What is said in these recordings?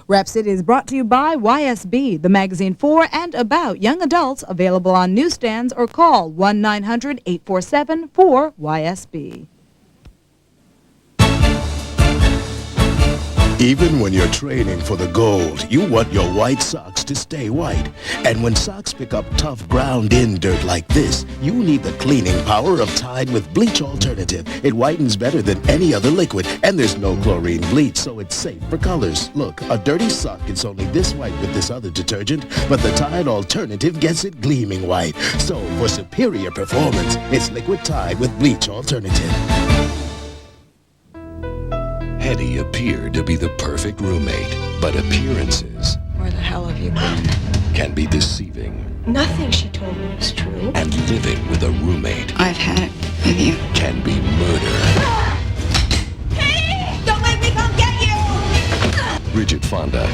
Rap City is brought to you by YSB, the magazine for and about young adults, available on newsstands or call 1-900-847-4YSB. Even when you're training for the gold, you want your white socks to stay white. And when socks pick up tough ground-in dirt like this, you need the cleaning power of Tide with Bleach Alternative. It whitens better than any other liquid, and there's no chlorine bleach, so it's safe for colors. Look, a dirty sock gets only this white with this other detergent, but the Tide Alternative gets it gleaming white. So, for superior performance, it's Liquid Tide with Bleach Alternative. Hetty appeared to be the perfect roommate, but appearances... Where the hell have you been? ...can be deceiving. Nothing she told me was true. And living with a roommate... I've had it with you. ...can be murder. Hey! Don't make me come get you! Bridget Fonda,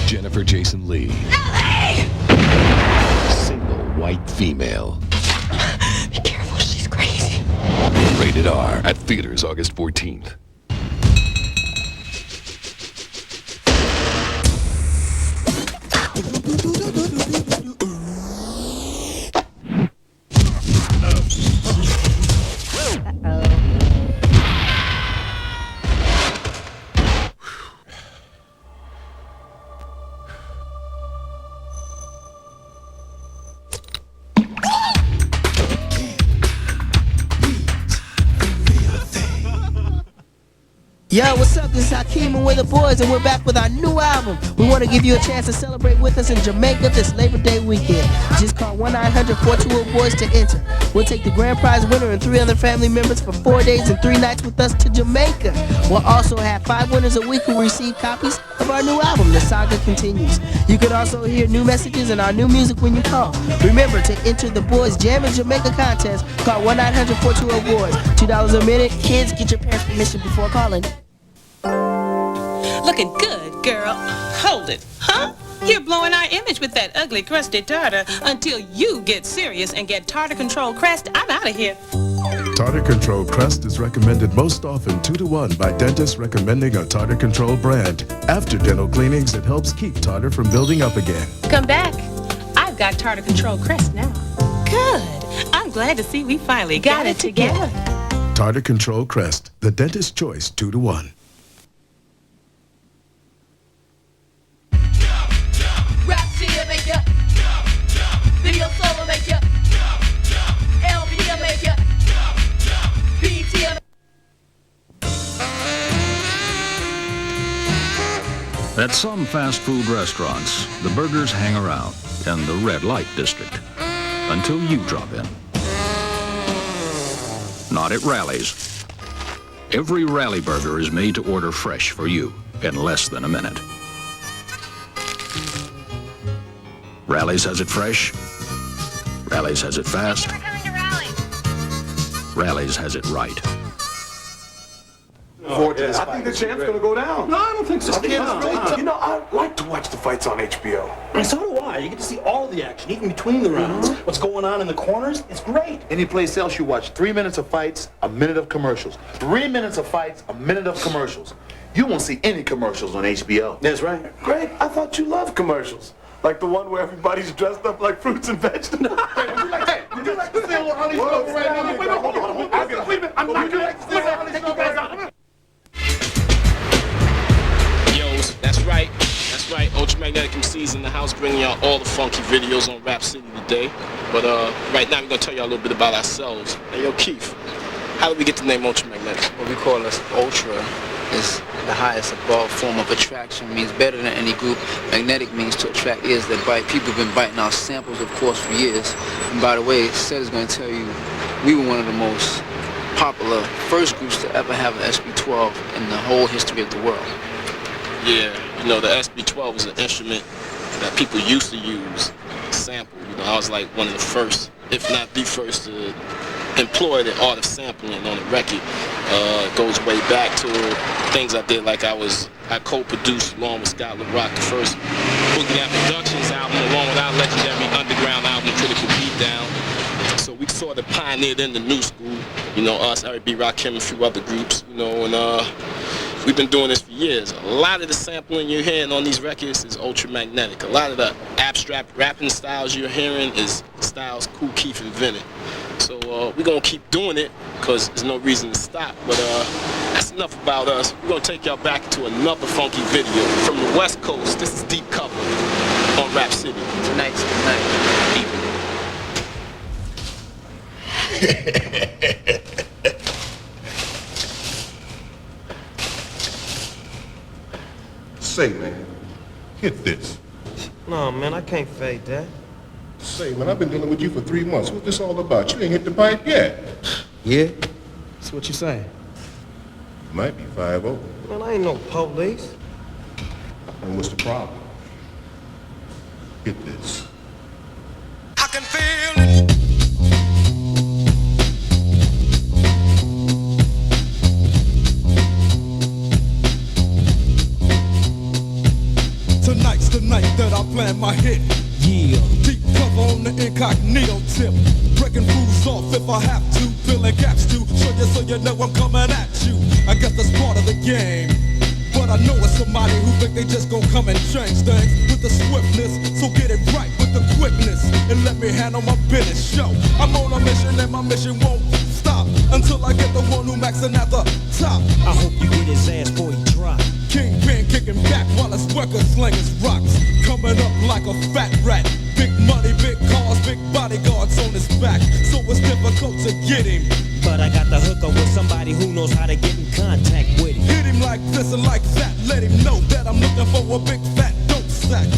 Jennifer Jason Leigh. Ellie! Single white female. Be careful, she's crazy. Rated R at theaters August 14th. Yo, what's up? This is Hakeem and we're the boys, and we're back with our new album. We want to give you a chance to celebrate with us in Jamaica this Labor Day weekend. Just call 1-900-420-BOYS to enter. We'll take the grand prize winner and 3 other family members for 4 days and 3 nights with us to Jamaica. We'll also have 5 winners a week who receive copies of our new album, The Saga Continues. You can also hear new messages and our new music when you call. Remember, to enter the Boys Jam in Jamaica contest, call 1-900-420-BOYS. $2 a minute. Kids, get your parents' permission before calling. Looking good, girl. Hold it, huh? You're blowing our image with that ugly, crusty tartar. Until you get serious and get Tartar Control Crest, I'm out of here. Tartar Control Crest is recommended most often 2-to-1 by dentists recommending a Tartar Control brand. After dental cleanings, it helps keep tartar from building up again. Come back. I've got Tartar Control Crest now. Good. I'm glad to see we finally got it together. Tartar Control Crest, the dentist's choice 2-to-1. Video solo maker, LP maker, BT. At some fast food restaurants, the burgers hang around in the red light district until you drop in. Not at Rally's. Every Rally burger is made to order fresh for you in less than a minute. Rally's has it fresh. Rally's has it fast. Rally's has it right. I think the champ's gonna go down. No, I don't think so. You know, I like to watch the fights on HBO. And so do I. You get to see all the action, even between the rounds. What's going on in the corners, it's great. Any place else you watch 3 minutes of fights, a minute of commercials. 3 minutes of fights, a minute of commercials. You won't see any commercials on HBO. That's right. Great, I thought you loved commercials. Like the one where everybody's dressed up like fruits and vegetables. Would you like to see a little honey right now? Wait, hold on. Wait a minute. I'm not going to see a honey you guys out. That's right. That's right. Ultramagnetic MCs in the house, bringing y'all all the funky videos on Rap City today. But right now, we're gonna tell y'all a little bit about ourselves. Hey, yo, Keith, how did we get the name Ultramagnetic? What we call us Ultra is the highest above form of attraction. Means better than any group. Magnetic means to attract ears that bite. People have been biting our samples, of course, for years. And by the way, Seth is gonna tell you, we were one of the most popular first groups to ever have an SB12 in the whole history of the world. Yeah, you know, the SB12 is an instrument that people used to use, sample. You know, I was like one of the first, if not the first, to employ the art of sampling on a record. It goes way back to things I did, like I co-produced along with Scott LaRock the first Boogie Down Productions album, along with our legendary underground album, Critical Beatdown. So we sort of pioneered in the new school, you know, us, Eric B. Rakim, a few other groups, you know, and We've been doing this for years. A lot of the sampling you're hearing on these records is ultramagnetic. A lot of the abstract rapping styles you're hearing is styles Kool Keith invented. So we're going to keep doing it because there's no reason to stop. But that's enough about us. We're going to take y'all back to another funky video. From the West Coast, this is Deep Cover on Rap City. Tonight's the night. Say, man, hit this. No, man, I can't fade that. Say, man, I've been dealing with you for 3 months. What's this all about? You ain't hit the pipe yet. Yeah? That's what you saying. Might be 5-0. Man, I ain't no police. And what's the problem? Hit this. I can feel it. Tonight's the night that I plan my hit. Yeah. Deep cover on the incognito tip. Breaking fools off if I have to. Filling gaps to show you so you know I'm coming at you. I guess that's part of the game. But I know it's somebody who think they just gon' come and change things with the swiftness. So get it right with the quickness and let me handle my business. Show I'm on a mission and my mission won't stop until I get the one who maxing at the top. I hope you get his ass before he drop. Kingpin kicking back while his workers slinging rocks. Coming up like a fat rat. Big money, big cars, big bodyguards on his back. So it's difficult to get him. But I got the hookup with somebody who knows how to get in contact with him. Hit him like this and like that. Let him know that I'm looking for a big fat dope sack.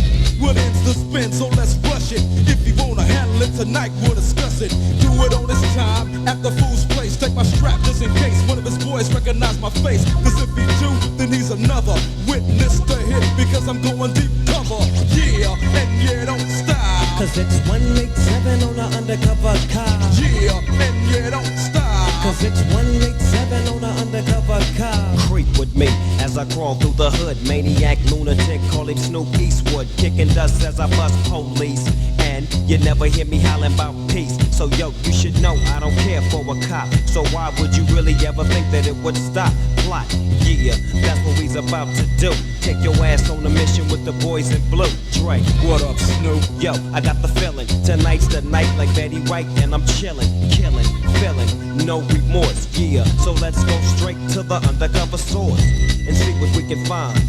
What ends the spin, so let's rush it. If you wanna handle it tonight, we'll discuss it. Do it on this time at the fool's place. Take my strap just in case one of his boys recognize my face. Cause if he do, then he's another witness to hit. Because I'm going deep cover. Yeah, and yeah, don't stop. Cause it's 187 on an undercover car. Yeah, and yeah, don't stop. Cause it's 187 on an undercover car. Creep with me as I crawl through the hood. Maniac, lunatic, call him Snoop Eastwood. Kicking dust as I bust police. And you never hear me hollering about peace. So yo, you should know I don't care for a cop. So why would you really ever think that it would stop? Plot, yeah, that's what we's about to do. Take your ass on a mission with the boys in blue. Dre, what up, Snoop? Yo, I got the feeling. Tonight's the night like Betty White. And I'm chilling, killing, feeling, no remorse, yeah. So let's go straight to the undercover source and see what we can find.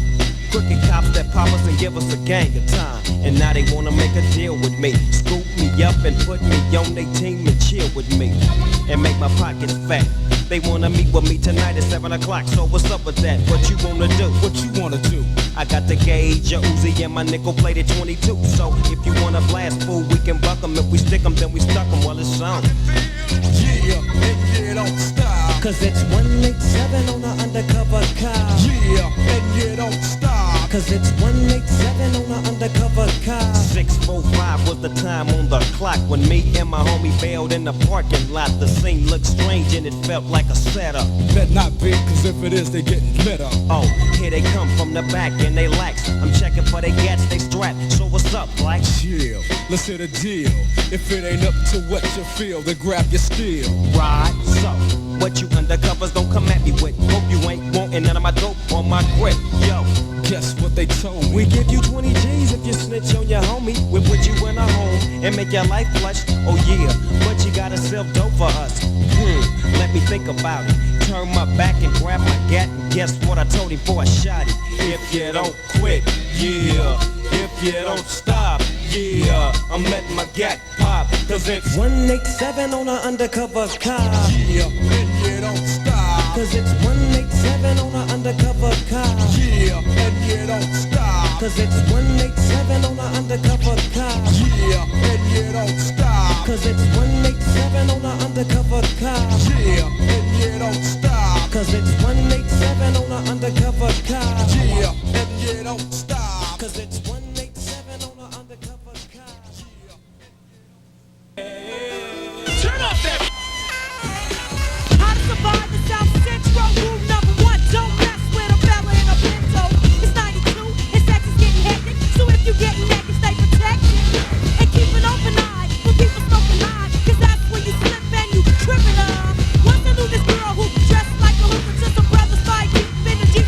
Crooked cops that pop us and give us a gang of time. And now they wanna make a deal with me. Scoop me up and put me on their team and chill with me. And make my pockets fat. They wanna meet with me tonight at 7 o'clock. So what's up with that? What you wanna do? What you wanna do? I got the gauge, a Uzi, and my nickel plated 22. So if you wanna blast, fool, we can buck 'em. If we stick 'em, then we stuck 'em. Well, it's on. Yeah, and yeah, don't stop. Cause it's 187 on an undercover car. Yeah, and yeah, don't stop. Cause it's 187 on an undercover car. 6:45 was the time on the clock when me and my homie bailed in the parking lot. The scene looked strange and it felt like a setup. Bet not be, cause if it is, they getting lit up. Oh, here they come from the back and they lax. I'm checking for they gats, they strapped. So what's up, Black? Chill, let's hit a deal. If it ain't up to what you feel, then grab your steel. Right, so what you undercovers don't come at me with. Hope you ain't wanting none of my dope on my grip. Yo, guess what they told me? We give you 20 G's if you snitch on your homie. We put you in a home and make your life flush. Oh yeah, but you gotta sell dope for us. Let me think about it. Turn my back and grab my gat. And guess what I told him for a shot? If you don't quit, yeah. If you don't stop, yeah. I'm letting my gat pop. Cause it's 187 on an undercover car. Yeah, and you don't stop. Cause it's 187 on an undercover car. Yeah, and you don't stop. Cause it's 187 on an undercover car. Yeah, and you don't stop. Cause it's 187 on an undercover car. Yeah, and you don't stop. Cause it's 187 on an undercover car. Yeah, and you don't stop. Cause it's 187 on an undercover car. Turn off that. How to survive the South Central? Rule number 1, don't mess with a fella in a Pinto. It's 92, and sex is getting hectic. So if you get naked, stay protected. And keep an open eye when people smoking high. Cause that's when you slip and you tripping up. Once I knew this girl who dressed like a hooker to some brothers fight deep in the Jeep.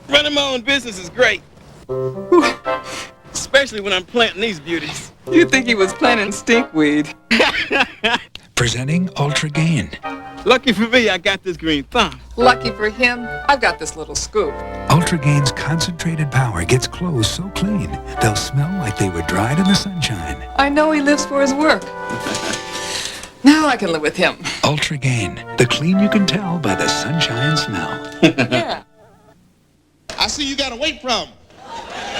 Running my own business is great. Especially when I'm planting these beauties. You think he was planting stinkweed? Presenting Ultra Gain. Lucky for me, I got this green thumb. Lucky for him, I've got this little scoop. Ultra Gain's concentrated power gets clothes so clean, they'll smell like they were dried in the sunshine. I know he lives for his work. Now I can live with him. Ultra Gain, the clean you can tell by the sunshine smell. Yeah. I see you got a weight problem.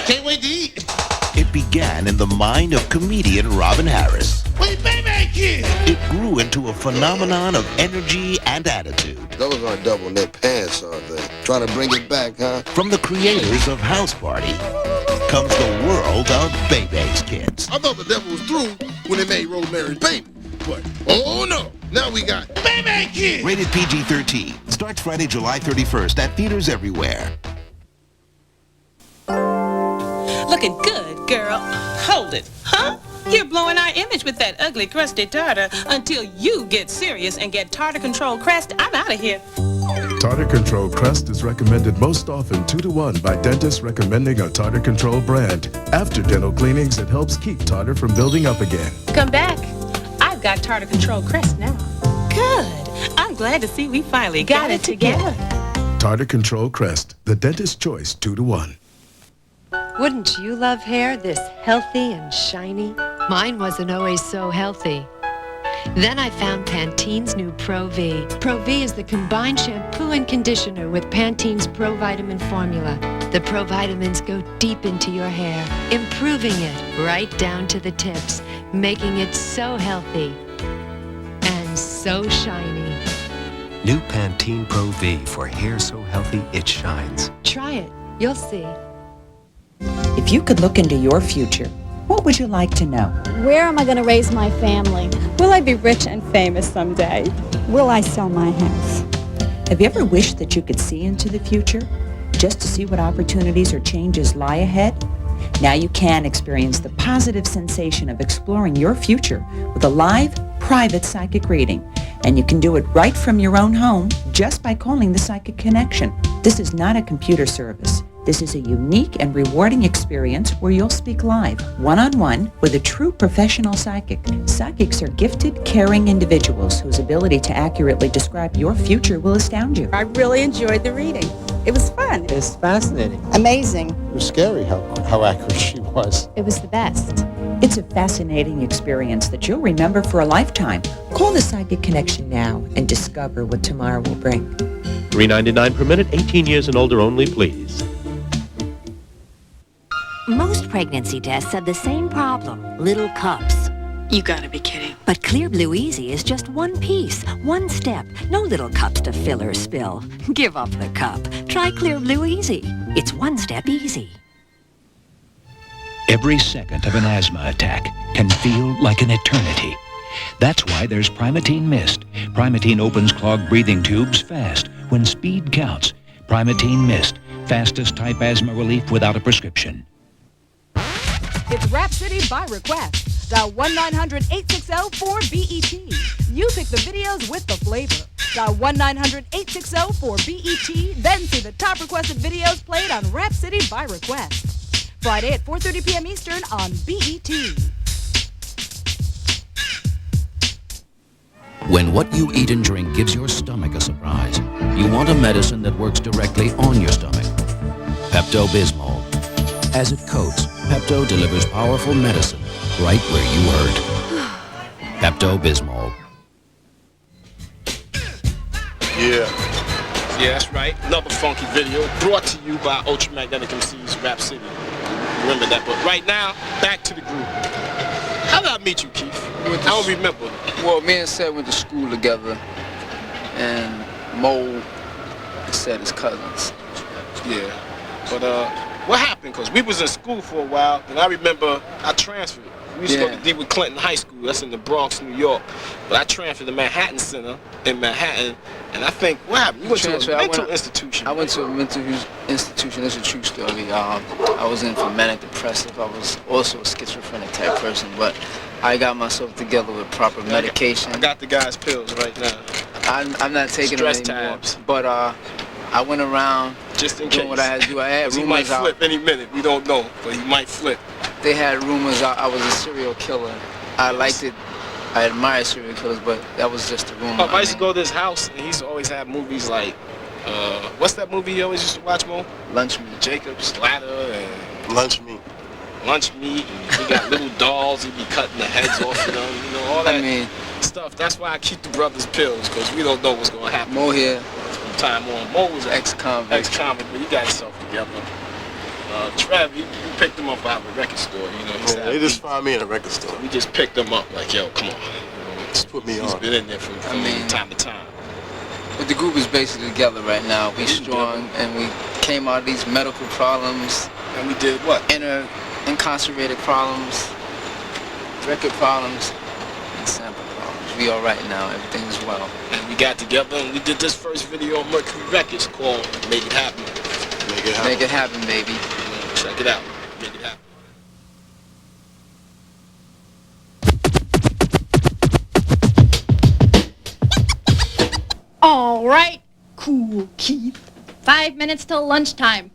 Can't wait to eat. It began in the mind of comedian Robin Harris. Wait, baby, kid! It grew into a phenomenon of energy and attitude. Those aren't double neck pants, are they? Trying to bring it back, huh? From the creators of House Party comes the world of Bebe's Kids. I thought the devil was through when they made Rosemary's Baby. But, oh no, now we got Baby Kid! Rated PG-13. Starts Friday, July 31st at theaters everywhere. Looking good, girl. Hold it, huh? You're blowing our image with that ugly, crusty tartar. Until you get serious and get Tartar Control Crest, I'm out of here. Tartar Control Crest is recommended most often 2-to-1 by dentists recommending a Tartar Control brand. After dental cleanings, it helps keep tartar from building up again. Come back. I've got Tartar Control Crest now. Good. I'm glad to see we finally got it together. Tartar Control Crest, the dentist's choice 2-to-1. Wouldn't you love hair this healthy and shiny? Mine wasn't always so healthy. Then I found Pantene's new Pro V. Pro V is the combined shampoo and conditioner with Pantene's Pro Vitamin formula. The Pro Vitamins go deep into your hair, improving it right down to the tips, making it so healthy and so shiny. New Pantene Pro V for hair so healthy it shines. Try it. You'll see. If you could look into your future, what would you like to know? Where am I going to raise my family? Will I be rich and famous someday? Will I sell my house? Have you ever wished that you could see into the future, just to see what opportunities or changes lie ahead? Now you can experience the positive sensation of exploring your future with a live, private psychic reading. And you can do it right from your own home just by calling the Psychic Connection. This is not a computer service. This is a unique and rewarding experience where you'll speak live, one-on-one, with a true professional psychic. Psychics are gifted, caring individuals whose ability to accurately describe your future will astound you. I really enjoyed the reading. It was fun. It's fascinating. Amazing. It was scary how accurate she was. It was the best. It's a fascinating experience that you'll remember for a lifetime. Call the Psychic Connection now and discover what tomorrow will bring. $3.99 per minute, 18 years and older only, please. Most pregnancy tests have the same problem, little cups. You gotta be kidding. But Clear Blue Easy is just one piece, one step. No little cups to fill or spill. Give up the cup. Try Clear Blue Easy. It's one step easy. Every second of an asthma attack can feel like an eternity. That's why there's Primatene Mist. Primatene opens clogged breathing tubes fast when speed counts. Primatene Mist, fastest type asthma relief without a prescription. It's Rap City by request. Dial 1-900-860-4BET. You pick the videos with the flavor. Dial 1-900-860-4BET. Then see the top requested videos played on Rap City by request. Friday at 4:30 p.m. Eastern on BET. When what you eat and drink gives your stomach a surprise, you want a medicine that works directly on your stomach. Pepto-Bismol. As it coats, Pepto delivers powerful medicine right where you hurt. Pepto-Bismol. Yeah, that's right. Another funky video brought to you by Ultramagnetic MC's Rap City. Remember that. But right now, back to the group. How did I meet you, Keith? I don't remember. Well, me and Seth went to school together, and Mo said his cousins. Yeah, but what happened? Because we was in school for a while, and I remember I transferred. We used to go to D. Clinton High School. That's in the Bronx, New York. But I transferred to Manhattan Center in Manhattan, and I think, what happened? You went to a mental institution. I went to a mental institution. It's a true story. I was in for manic depressive. I was also a schizophrenic type person, but I got myself together with proper medication. I got the guy's pills right now. I'm not taking stress them anymore. tabs. But I went around just in doing case. what I had to do. I had He rumors might out. flip any minute. We don't know, but he might flip. They had rumors I was a serial killer. I liked it. I admire serial killers, but that was just a rumor. I used to go to his house, and he used to always have movies like, what's that movie you always used to watch, Mo? Lunch Meat. Jacob's Ladder and Lunch Meat. Lunch Meat. And we got little dolls. He'd be cutting the heads off of them. You know, all that stuff. That's why I keep the brothers pills, because we don't know what's going to happen. Mo here. From time on. Mo was ex-convict. Ex-convict, but he got himself together. Trev, you picked him up out of the record store. You know, They just find me in a record store. We just picked him up like, yo, come on. Just put me on. He's been in there from time to time. But the group is basically together right now. We strong, and we came out of these medical problems. And we did what? Incarcerated problems, record problems, and sample problems. We all right now. Everything is well. And we got together and we did this first video on Mercury Records called Make It Happen. Make it happen. Make it happen, baby. Check it out. Make it happen. All right, cool, Keith. 5 minutes till lunchtime.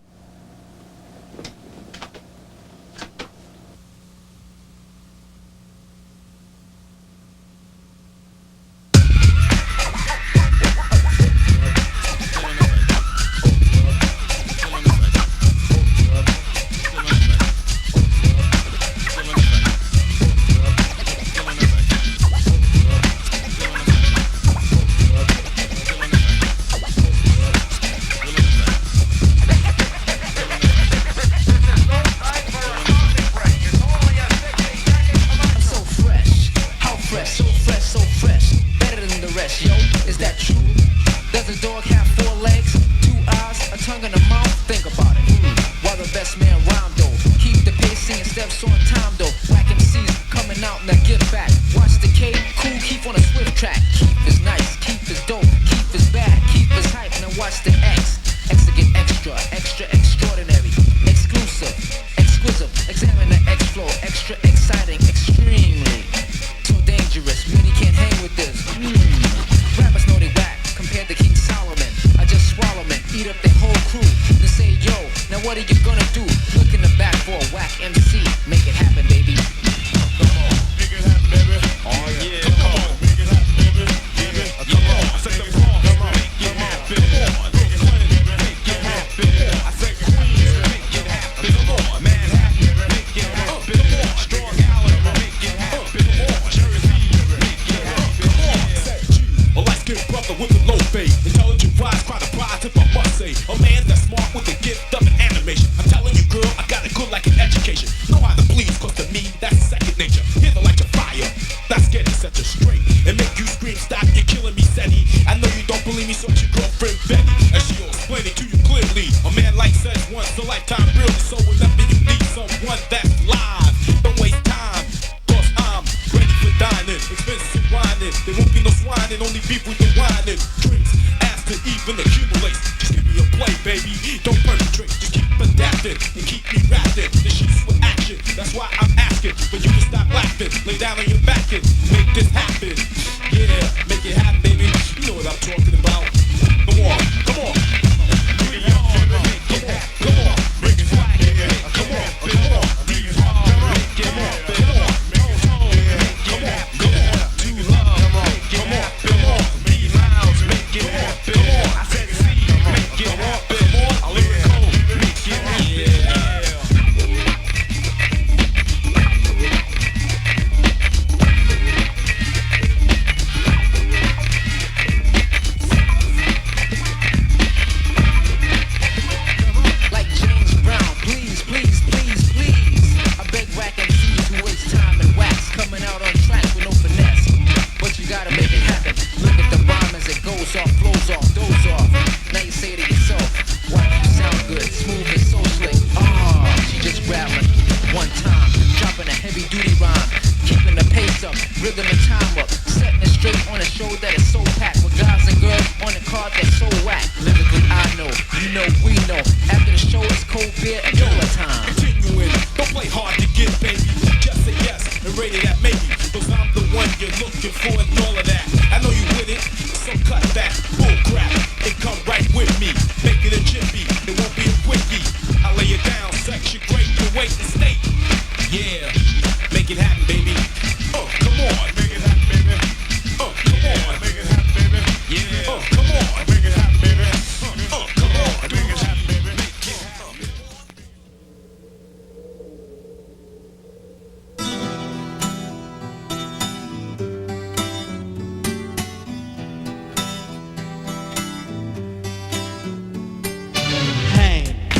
For and all of that. I know you with it, so cut that bull crap and come right with me. Make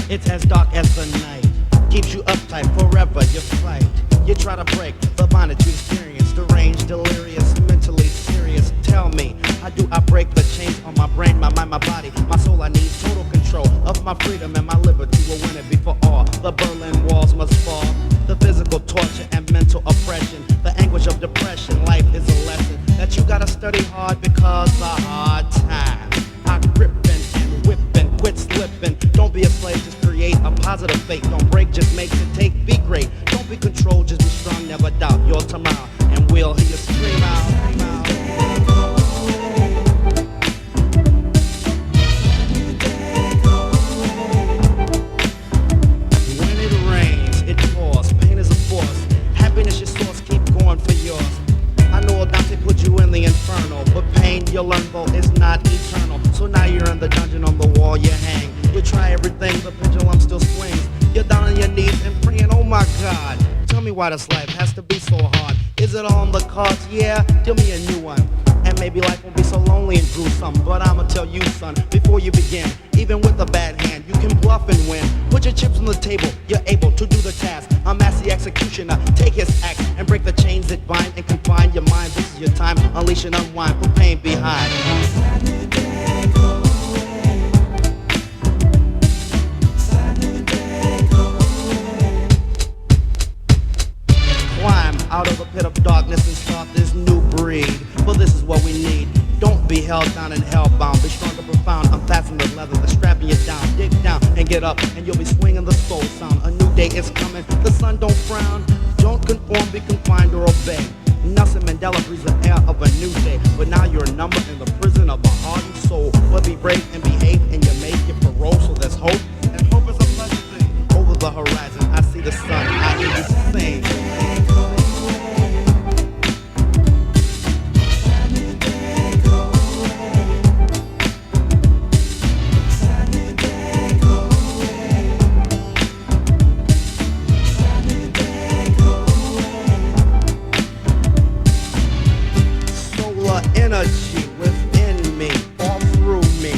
It's as dark as the night. Keeps you uptight forever, you fight. You try to break the bondage you experience. Deranged, delirious, mentally serious. Tell me, how do I break the chains on my brain, my mind, my body, my soul? I need total control of my freedom and my liberty will win it before all. The Berlin walls must fall. The physical torture and mental oppression, the anguish of depression. Life is a lesson that you gotta study hard because a hard time. I grippin' and whippin', quit slippin'. Don't be a slave, just create a positive fate. Don't break, just make it take. Be great. Don't be controlled, just be strong. Never doubt your tomorrow, and we'll hear you scream out. Scream out. When it rains, it pours. Pain is a force. Happiness your source. Keep going for yours. I know Dante put you in the inferno, but pain you'll learn though is not eternal. So now you're in the dungeon, on the wall you hang. You try everything, the pendulum still swings. You're down on your knees and praying, oh my God. Tell me why this life has to be so hard. Is it all on the cards? Yeah, give me a new one. And maybe life won't be so lonely and gruesome. But I'ma tell you, son, before you begin, even with a bad hand, you can bluff and win. Put your chips on the table, you're able to do the task. I'm as the executioner, take his axe and break the chains that bind and confine your mind. This is your time, unleash and unwind, put pain behind. Climb out of the pit of darkness and start this new breed. But this is what we need. Don't be held down and hellbound. Be strong and profound. Unfasten the leather that's strapping you down. Dig down and get up, and you'll be swinging the soul sound. A new day is coming. The sun don't frown. Don't conform, be confined or obey. Nelson Mandela breathes the air of a new day. But now you're a number in the prison of a hardened soul. But be brave and behave, and you make your parole. So there's hope, and hope is a pleasant thing. Over the horizon, I see the sun. I hear you sing. Energy within me, all through me.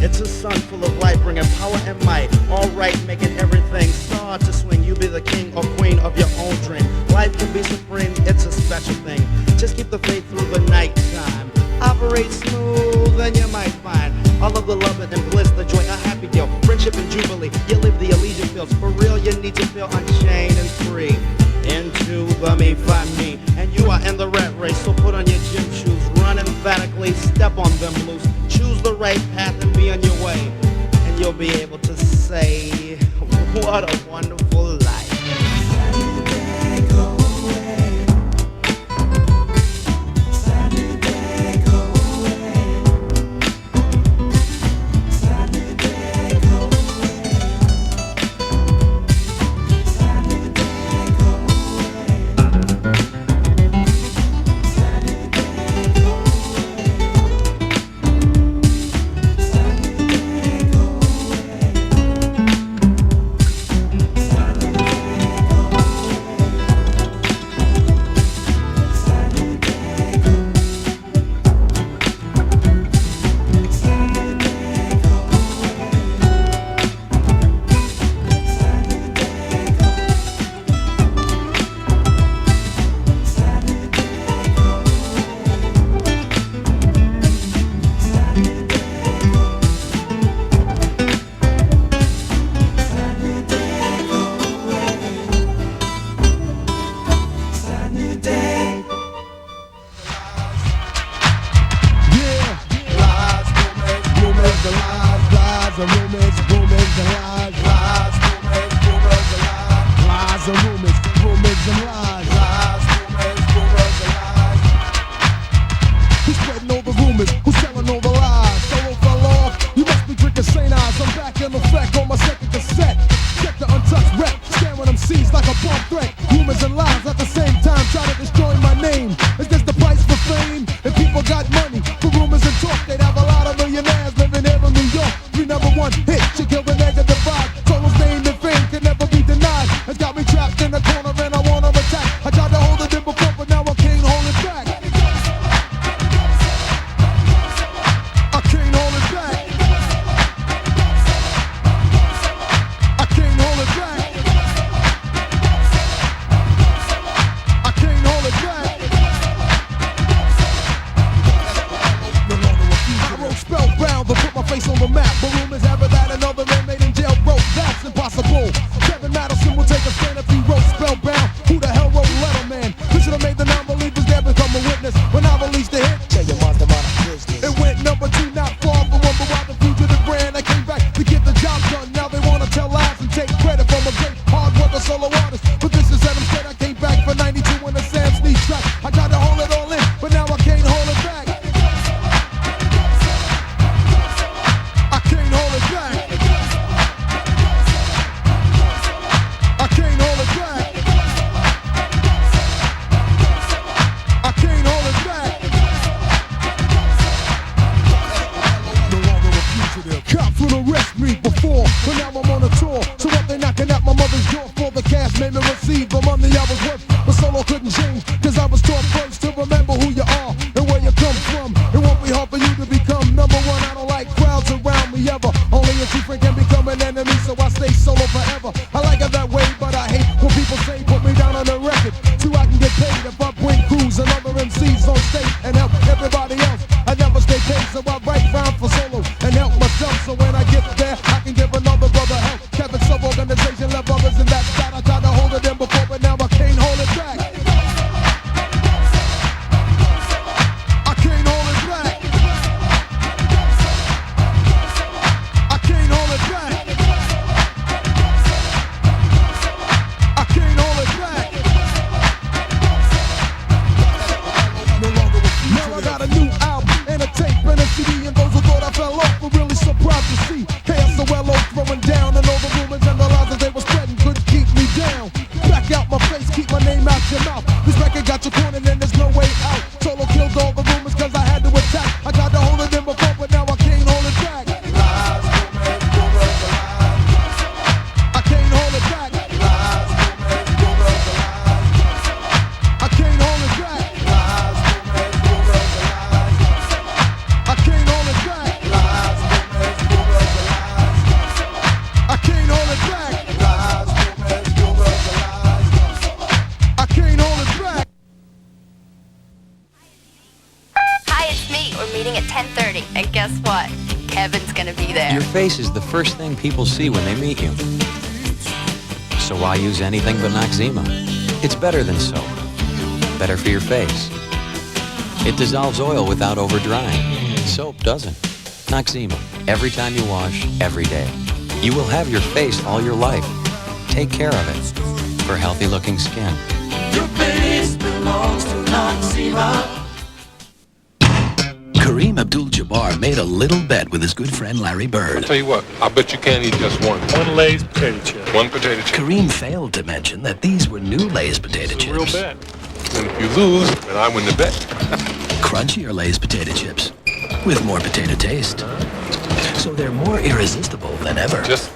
It's a sun full of light, bringing power and might. All right, making everything start to swing. You be the king or queen of your own dream. Life can be supreme, it's a special thing. Just keep the faith through the night time. Operate smooth and you might find all of the love and bliss, the joy, a happy deal, friendship and jubilee. You live the Elysian fields. For real, you need to feel unchained and free. Into the me, find me. And you are in the rat race, so put on your gym shoes. Run emphatically, step on them loose. Choose the right path and be on your way. And you'll be able to say, what a wonderful life. possible. Kevin Madison will take a stand if he wrote Spellbound. Who the hell wrote Letterman? Who should have made the non-believers there become a witness? When I released the hit, tell your monster about a business. It went number 2, not far from one, but while the fugitive brand, I came back to get the job done. Now they wanna tell lies and take credit from a great hard worker solo artist. But this is Adam said I came back for 92 when the Sam Sneak track. I tried to hold it all in, but now I can't hold it back. I can't hold it back. I can't hold it back. I can't hold it back. No longer a fugitive. Cops would arrest me before, but now I'm on a tour. So what they knocking at my mother's door for the cash made me receive the money I was worth. But solo couldn't change, cause I was taught first to remember who you are and where you come from. It won't be hard for you to become number one. I don't like crowds around me ever. Only a true friend can become an enemy, so I stay solo forever. I like it that way, but I hate when people say put me down on the record so I can get paid if I bring crews and other MCs on stage and help everybody else. I never stay paid, so I write rhymes for solo and help myself. So when I get there, I can give another brother help. Kevin Sub-Organization left others in that spot. I tried to hold it in before, but now I can't hold it back. I can't hold it back. I can't hold it back. I can't hold it back. No longer a fugitive. Now I got a new album and a tape and a CD, and those who thought I fell off were really surprised to see KSOLO throwing down, and all the rumors and the lies that they were spreading couldn't keep me down. Back out my face, keep my name out your mouth. This record got you cornered and there's no way out. Solo killed all the rumors cause I had to attack. I tried to hold it in before, but now I can't hold it back. I can't hold it back. I can't hold it back. I can't hold it back. I can't hold it back. I can't hold it back. Hi, it's me. We're meeting at 10:30. And guess what? Kevin's gonna be there. Your face is the first thing people see when they meet you. So why use anything but Noxzema? It's better than soap. Better for your face. It dissolves oil without over-drying. Soap doesn't. Noxzema. Every time you wash, every day. You will have your face all your life. Take care of it. For healthy-looking skin. Your face belongs to Noxzema. Kareem Abdul-Jabbar made a little bet with his good friend Larry Bird. Tell you what, I bet you can't eat just one. One Lay's potato chip. One potato chip. Kareem failed to mention that these were new Lay's potato chips. Real bet. And if you lose, then I win the bet. Crunchier Lay's potato chips with more potato taste. So they're more irresistible than ever. Just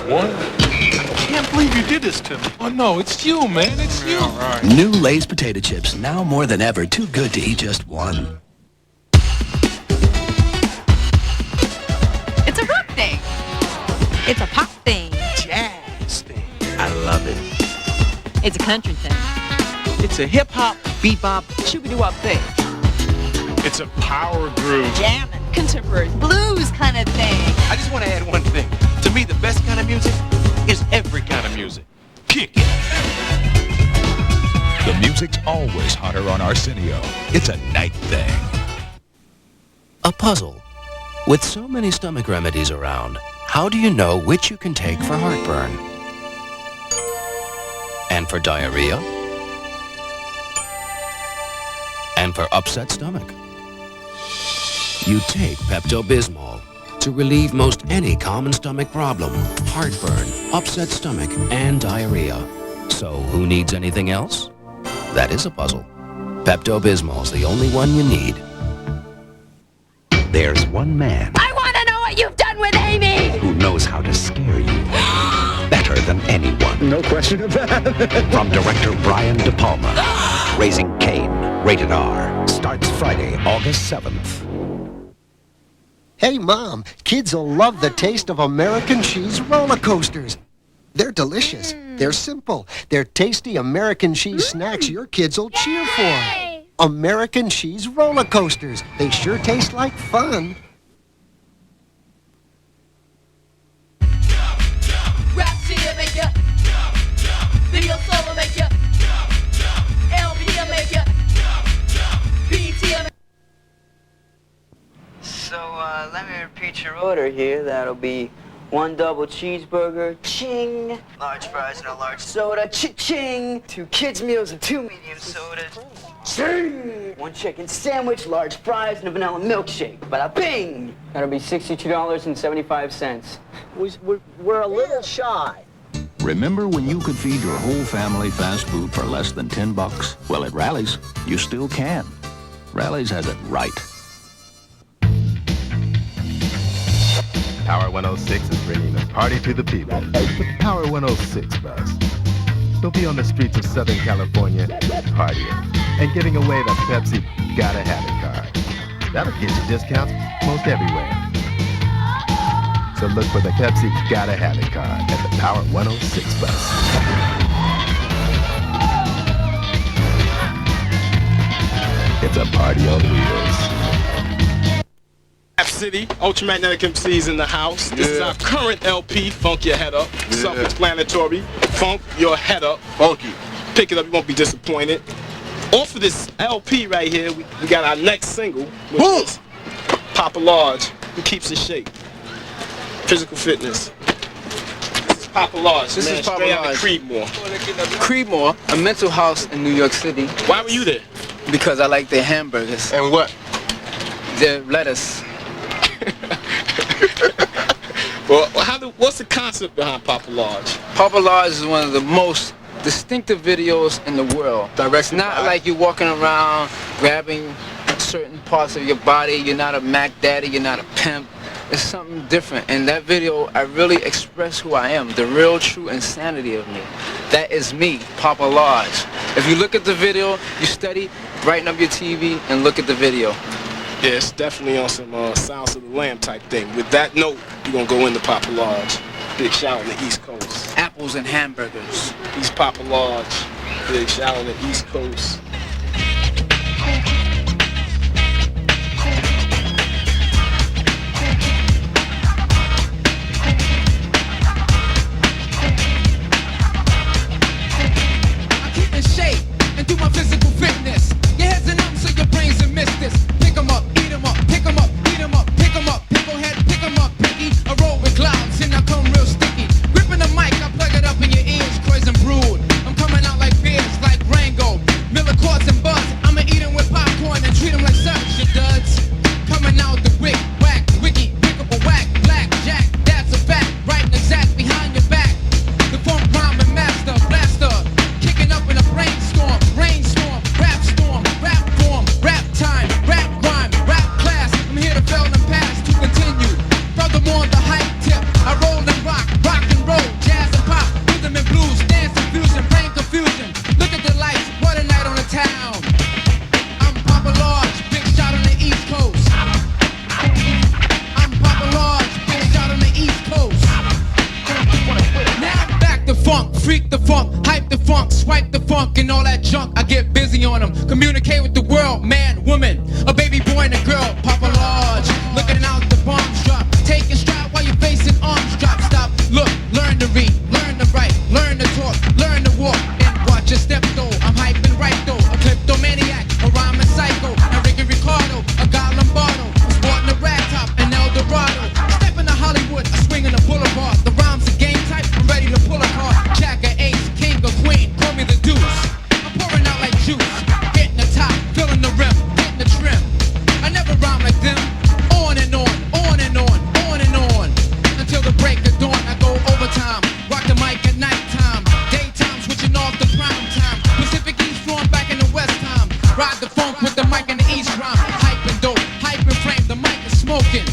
one? I can't believe you did this to me. Oh no, it's you, man. It's you. All right. New Lay's potato chips, now more than ever, too good to eat just one. It's a rock thing. It's a pop thing. Jazz thing. I love it. It's a country thing. It's a hip-hop, bebop, shooby-doo-wop thing. It's a power groove. Jamming. Contemporary blues kind of thing. I just want to add one thing. To me, the best kind of music is every kind of music. Kick it. The music's always hotter on Arsenio. It's a night thing. A puzzle. With so many stomach remedies around, how do you know which you can take for heartburn? And for diarrhea? And for upset stomach? You take Pepto-Bismol to relieve most any common stomach problem, heartburn, upset stomach, and diarrhea. So who needs anything else? That is a puzzle. Pepto-Bismol's the only one you need. There's one man I want to know what you've done with Amy! who knows how to scare you better than anyone. No question of that. From director Brian De Palma. Raising Cain, rated R. Starts Friday, August 7th. Hey, Mom, kids will love the taste of American cheese roller coasters. They're delicious. They're simple. They're tasty American cheese snacks your kids will cheer for. American cheese roller coasters. They sure taste like fun. Raps here order here. That'll be 1 double cheeseburger, ching. Large fries and a large soda, ching. 2 kids meals and 2 medium sodas, ching. 1 chicken sandwich, large fries, and a vanilla milkshake. Bada bing. That'll be $62.75. We're a little shy. Remember when you could feed your whole family fast food for less than $10? Well, at Rally's, you still can. Rally's has it right. Power 106 is bringing the party to the people. The Power 106 bus. We'll be on the streets of Southern California partying and giving away the Pepsi Gotta Have It card. That'll get you discounts most everywhere. So look for the Pepsi Gotta Have It card at the Power 106 bus. It's a party on wheels. Rap City, Ultramagnetic MCs in the house. This is our current LP, Funk Your Head Up. Self-explanatory. Funk Your Head Up. Funky. Pick it up, you won't be disappointed. Off of this LP right here, we got our next single, which is Papa Large, who keeps it shape. Physical fitness. This is Papa Large. This is Papa Large. Creedmoor. Creedmoor, a mental house in New York City. Why were you there? Because I like their hamburgers. And what? Their lettuce. Well, what's the concept behind Papa Large? Papa Large is one of the most distinctive videos in the world. It's not like you're walking around grabbing certain parts of your body. You're not a Mac Daddy, you're not a pimp. It's something different. In that video, I really express who I am, the real, true insanity of me. That is me, Papa Large. If you look at the video, you study, brighten up your TV, and look at the video. Yeah, it's definitely on some Sounds of the Lamb type thing. With that note, you're going to go into Papa Large. Big shout on the East Coast. Apples and hamburgers. He's Papa Large. Big shout on the East Coast. I keep in shape and do my physical fitness. Your head's an so your brains are miss this. Pick 'em up, eat 'em up, pick 'em up, eat 'em up, pick 'em up, picklehead, pick 'em up, picky. I roll with clouds and I come real sticky. Gripping the mic, I plug it up in your ears, crazy and brood. I'm coming out like beers, like Rango, Miller Quartz and Buzz. I'ma eat 'em with popcorn and treat 'em like such, you duds. Coming out the wick, whack, wiggy, pick up a whack, black, jack, that's a fact, right and exact behind your back. The funk rhyming master, blaster, kicking up in a brainstorm, rainstorm, rap storm, rap form, rap time, rap rhyme, rap class. I'm here to fail and pass to continue. Furthermore, the hype tip, I roll and rock and roll, jazz and pop, rhythm and blues, dance and fusion, brain confusion. Look at the lights, what a night on the town. I'm Papa Large, big shot on the East Coast. I'm Papa Large, big shot on the East Coast. Now back the funk, freak the funk, hype the funk, swipe the funk and all that junk. I get busy on them, communicate with the world, man, woman, a baby boy and a girl. Papa Large, looking out the bombs drop, taking stride while you're facing arms drop. Stop, look, learn to read, learn to write, learn to talk, learn to walk, and watch your step though. I'm hyping right though, a kleptomaniac, a rhyming psycho, Enrique Ricardo, a guy Lombardo, a sporting a rag top, an El Dorado. Step into Hollywood, I swing in the boulevard. The rhymes a game type, I'm ready to pull a card. Jack, a ace, king or queen, call me the deuce. I'm pouring out like juice, hitting the top, filling the rim, hitting the trim. I never rhyme like them. On and on, on and on, on and on. Until the break of dawn, I go overtime. Rock the mic at nighttime. Daytime, switching off the prime time. Pacific East storm back in the West time. Ride the funk with the mic in the East rhyme. Hype and dope, hype and frame, the mic is smoking.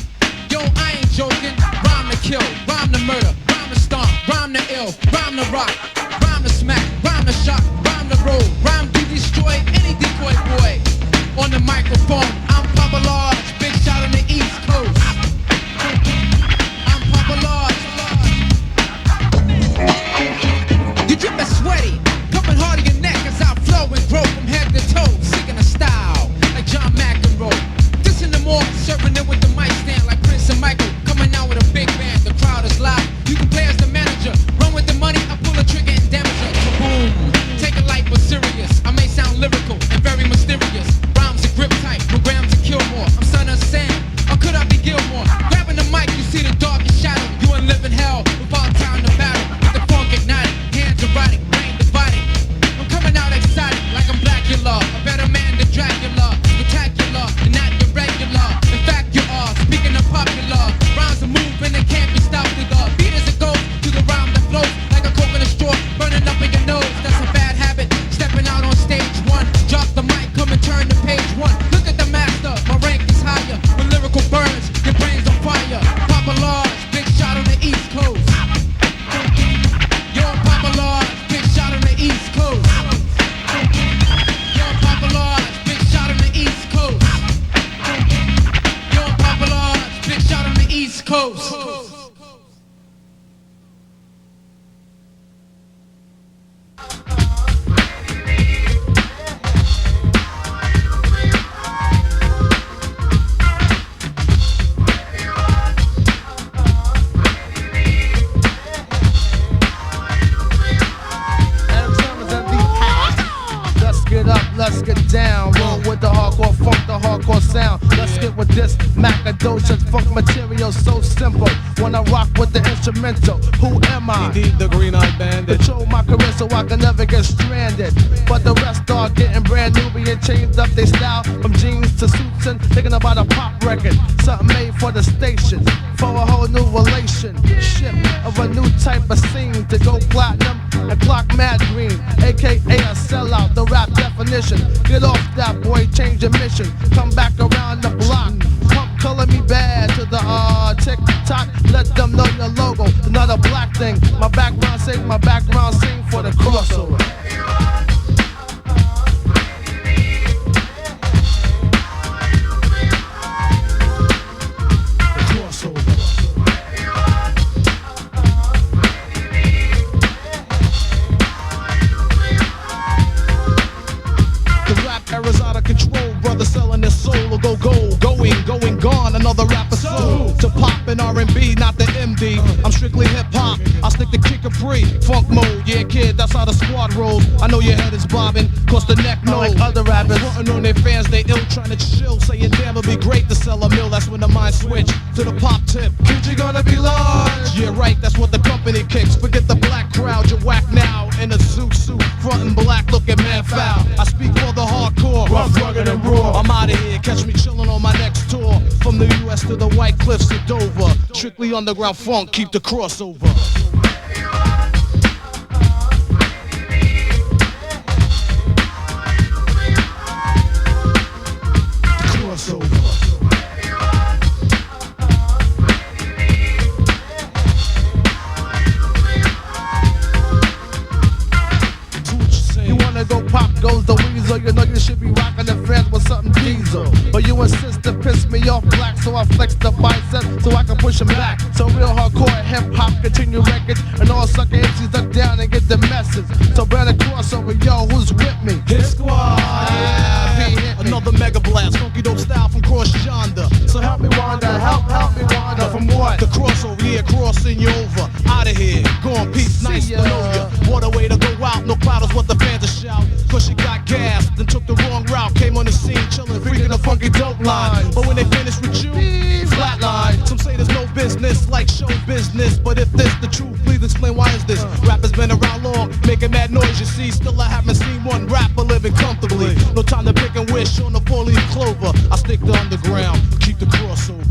Yo, I ain't joking. Rhyme to kill, rhyme to murder, rhyme to stomp, rhyme to ill, rhyme to rock, rhyme to smack, rhyme to shock, rhyme to roll, rhyme to destroy any decoy boy. On the microphone, I'm Papa Large, big shot on the East Coast. I'm Papa Large. You drippin' sweaty, coming hard on your neck as I flow and grow from head to toe, seeking a style like John McEnroe. This in the morning, serving it with the mic stand like Prince and Michael, coming out with a big band. The crowd is loud. You can play as the manager, run with the money. I pull a trigger and damage it. Boom. Take it light but serious. I may sound lyrical and very mysterious. Rhymes are grip tight, programmed to kill more. I'm son of Sam, or could I be Gil let's get down. Roll with the hardcore funk, the hardcore sound. Let's get with this Macadocious funk material, so simple. When I rock with the instrumental, who am I? Indeed, the green-eyed bandit. Control my career so I can never get stranded. But the rest are getting brand new, being changed up their style from jeans to suits and thinking about a pop record, something made for the station, for a whole new relationship of a new type of scene to go platinum and clock mad green, a.k.a. a sellout, the rap definition. Get off that boy, change your mission, come back around the block. Pump color me bad to the tick-tock, let them know your logo, another black thing. My background sing for the crossover. Selling their soul will go gold, going gone, another rapper soul. To pop in R&B, not the MD. I'm strictly hip hop. I stick to kick a free funk mode. Yeah, kid, that's how the squad rolls. I know your head is bobbing, cause the neck knows. Like other rappers, frontin' on their fans, they ill trying to chill, saying damn, it'd be great to sell a mill. That's when the mind switch to the pop tip. Kid, you gonna be large. Yeah, right, that's what the company kicks. Forget the black crowd, you're whack now in a suit, frontin' black, looking mad foul. I speak for the hardcore, rough, rugged, and raw. I'm out of here, catch me chillin' on my next tour. From the US to the White Cliffs of Dover. Strictly underground funk, keep the crossover. Goes the weasel, you know you should be rocking the fans with something diesel. But you insist to piss me off black, so I flex the bicep so I can push him back. So real hardcore hip-hop continue records, and all sucker MCs duck down and get the message. So burn a crossover, yo, who's with me? Hit squad, yeah, another mega blast, funky dope style from cross yonder. So help me wander, help me wander. From what? The crossover, yeah, crossing you over. Out of here, going peace, nice to know ya. What a way to go out, no cloud is what the fans are shout. Cause she got gassed, then took the wrong route. Came on the scene, chillin', freaking a funky dope line. But when they finish with you, flatline. Some say there's no business like show business. But if this the truth, please explain why is this? Rap has been around long, making mad noise, you see. Still I haven't seen one rapper living comfortably. No time to pick and wish on the 4-leaf clover. I stick to underground, keep the crossover.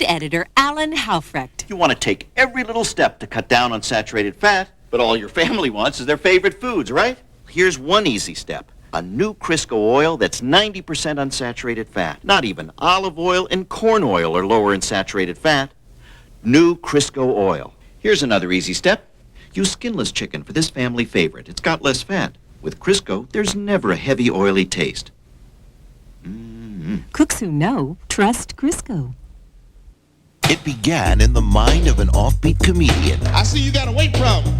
Editor Alan Haufrecht. You want to take every little step to cut down on saturated fat, but all your family wants is their favorite foods, right? Here's one easy step. A new Crisco oil that's 90% unsaturated fat. Not even olive oil and corn oil are lower in saturated fat. New Crisco oil. Here's another easy step. Use skinless chicken for this family favorite. It's got less fat. With Crisco, there's never a heavy, oily taste. Cooks who know, trust Crisco. It began in the mind of an offbeat comedian. I see you got a weight problem.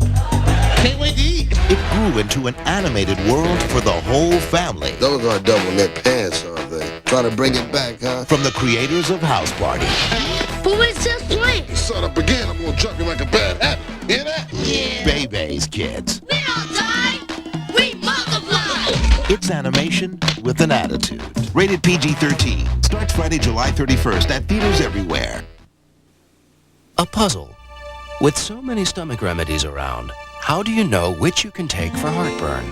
Can't wait to eat. It grew into an animated world for the whole family. Those are double neck pants, aren't they? Trying to bring it back, huh? From the creators of House Party. But we're just playing. You start up again, I'm gonna drop you like a bad habit. Hear that? Yeah. Bebe's Kids. We don't die, we multiply. It's animation with an attitude. Rated PG-13. Starts Friday, July 31st at theaters everywhere. A puzzle. With so many stomach remedies around, how do you know which you can take for heartburn?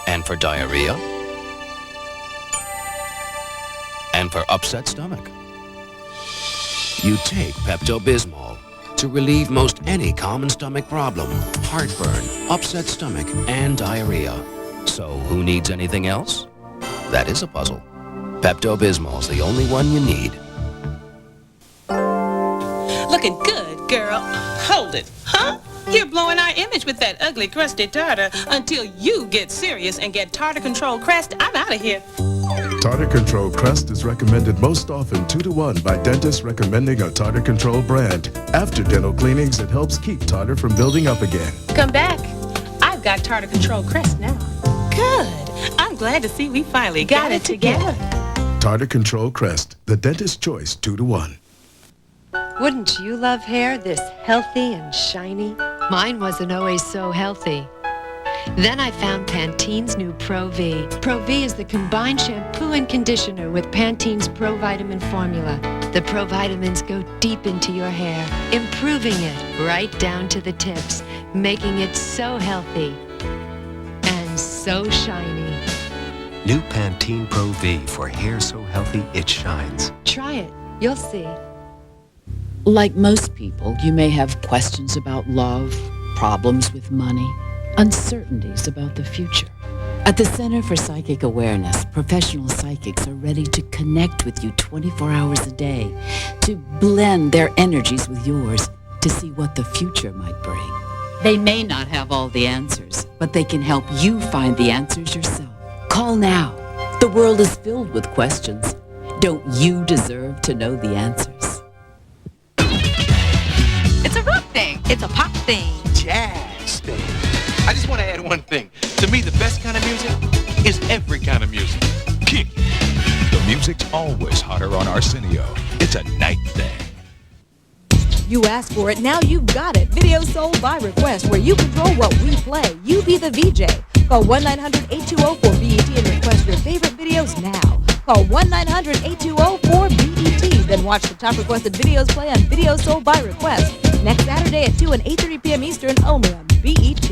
And for diarrhea? And for upset stomach? You take Pepto-Bismol to relieve most any common stomach problem, heartburn, upset stomach, and diarrhea. So who needs anything else? That is a puzzle. Pepto-Bismol's the only one you need. Looking good, girl. Hold it, huh? You're blowing our image with that ugly, crusty tartar. Until you get serious and get Tartar Control Crest, I'm out of here. Tartar Control Crest is recommended most often 2-to-1 by dentists recommending a Tartar Control brand. After dental cleanings, it helps keep tartar from building up again. Come back. I've got Tartar Control Crest now. Good. I'm glad to see we finally got it together. Tartar Control Crest, the dentist's choice 2-to-1. Wouldn't you love hair this healthy and shiny? Mine wasn't always so healthy. Then I found Pantene's new Pro V. Pro V is the combined shampoo and conditioner with Pantene's Pro Vitamin formula. The Pro Vitamins go deep into your hair, improving it right down to the tips, making it so healthy and so shiny. New Pantene Pro V for hair so healthy it shines. Try it. You'll see. Like most people, you may have questions about love, problems with money, uncertainties about the future. At the Center for Psychic Awareness, professional psychics are ready to connect with you 24 hours a day, to blend their energies with yours, to see what the future might bring. They may not have all the answers, but they can help you find the answers yourself. Call now. The world is filled with questions. Don't you deserve to know the answers? It's a rock thing. It's a pop thing. Jazz thing. I just want to add one thing. To me, the best kind of music is every kind of music. Kick. The music's always hotter on Arsenio. It's a night thing. You asked for it, now you've got it. Video sold by request, where you control what we play. You be the VJ. Call 1-900-820-4BET and request your favorite videos now. Call 1-900-820-4BET. Then watch the top requested videos play on Video Sold by Request. Next Saturday at 2 and 8:30 p.m. Eastern, only on BET.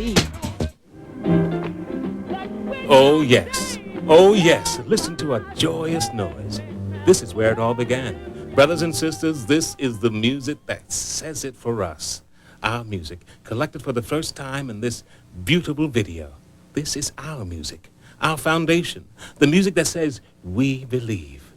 Oh, yes. Oh, yes. Listen to a joyous noise. This is where it all began. Brothers and sisters, this is the music that says it for us. Our music, collected for the first time in this beautiful video. This is our music, our foundation, the music that says, we believe.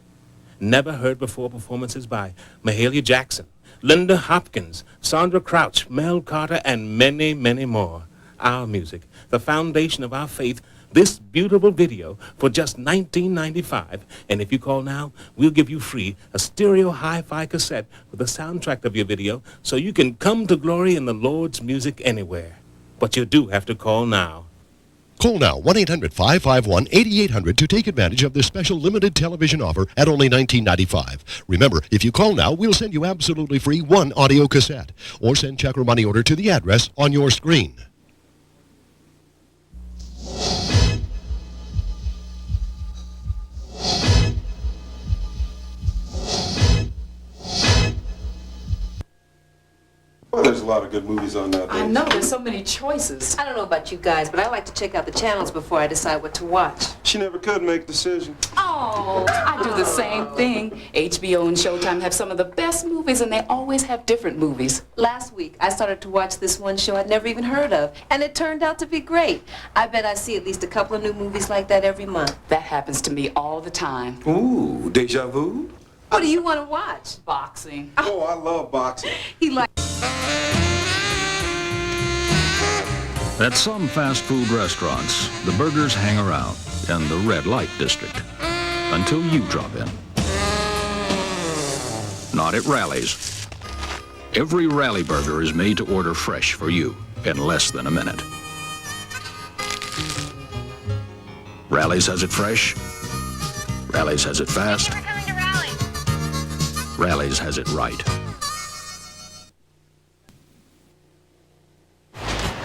Never heard before performances by Mahalia Jackson, Linda Hopkins, Sandra Crouch, Mel Carter, and many, many more. Our music, the foundation of our faith. This beautiful video for just $19.95. And if you call now, we'll give you free a stereo hi-fi cassette with the soundtrack of your video so you can come to glory in the Lord's music anywhere. But you do have to call now. Call now, 1-800-551-8800 to take advantage of this special limited television offer at only $19.95. Remember, if you call now, we'll send you absolutely free one audio cassette. Or send check or money order to the address on your screen. Well, there's a lot of good movies on that. I know, there's so many choices. I don't know about you guys, but I like to check out the channels before I decide what to watch. She never could make a decision. Oh, I do the same thing. HBO and Showtime have some of the best movies, and they always have different movies. Last week, I started to watch this one show I'd never even heard of, and it turned out to be great. I bet I see at least a couple of new movies like that every month. That happens to me all the time. Ooh, deja vu? What do you want to watch? Boxing. Oh, I love boxing. He likes... At some fast food restaurants, the burgers hang around in the red light district until you drop in. Not at Rally's. Every Rally burger is made to order fresh for you in less than a minute. Rally's has it fresh. Rally's has it fast. Rally's has it right.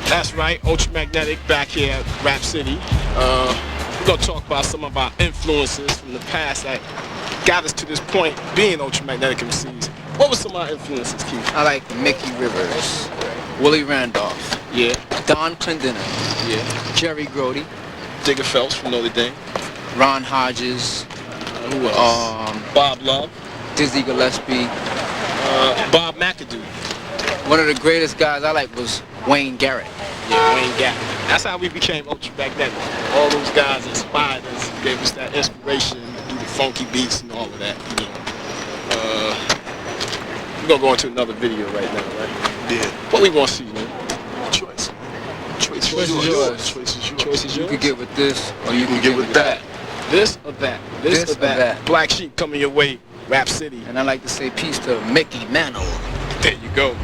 That's right, Ultramagnetic back here at Rap City. We're going to talk about some of our influences from the past that got us to this point being Ultramagnetic MCs. What were some of our influences, Keith? I like Mickey Rivers, Willie Randolph, Yeah. Don Clendenin, Yeah. Jerry Grody, Digger Phelps from Notre Dame. Ron Hodges, Who else? Bob Love. Dizzy Gillespie. Bob McAdoo. One of the greatest guys I like was Wayne Garrett. Yeah, Wayne Garrett. That's how we became Ultramagnetic. All those guys inspired us, gave us that inspiration to do the funky beats and all of that, you know. We're going to go into another video right now, right? Yeah. What we want to see, man? Choice is yours. Choice is yours. You could get with this, Or you can get with that. This or that. This or that. Black Sheep coming your way. Rap City. And I like to say peace to Mickey Mantle. There you go.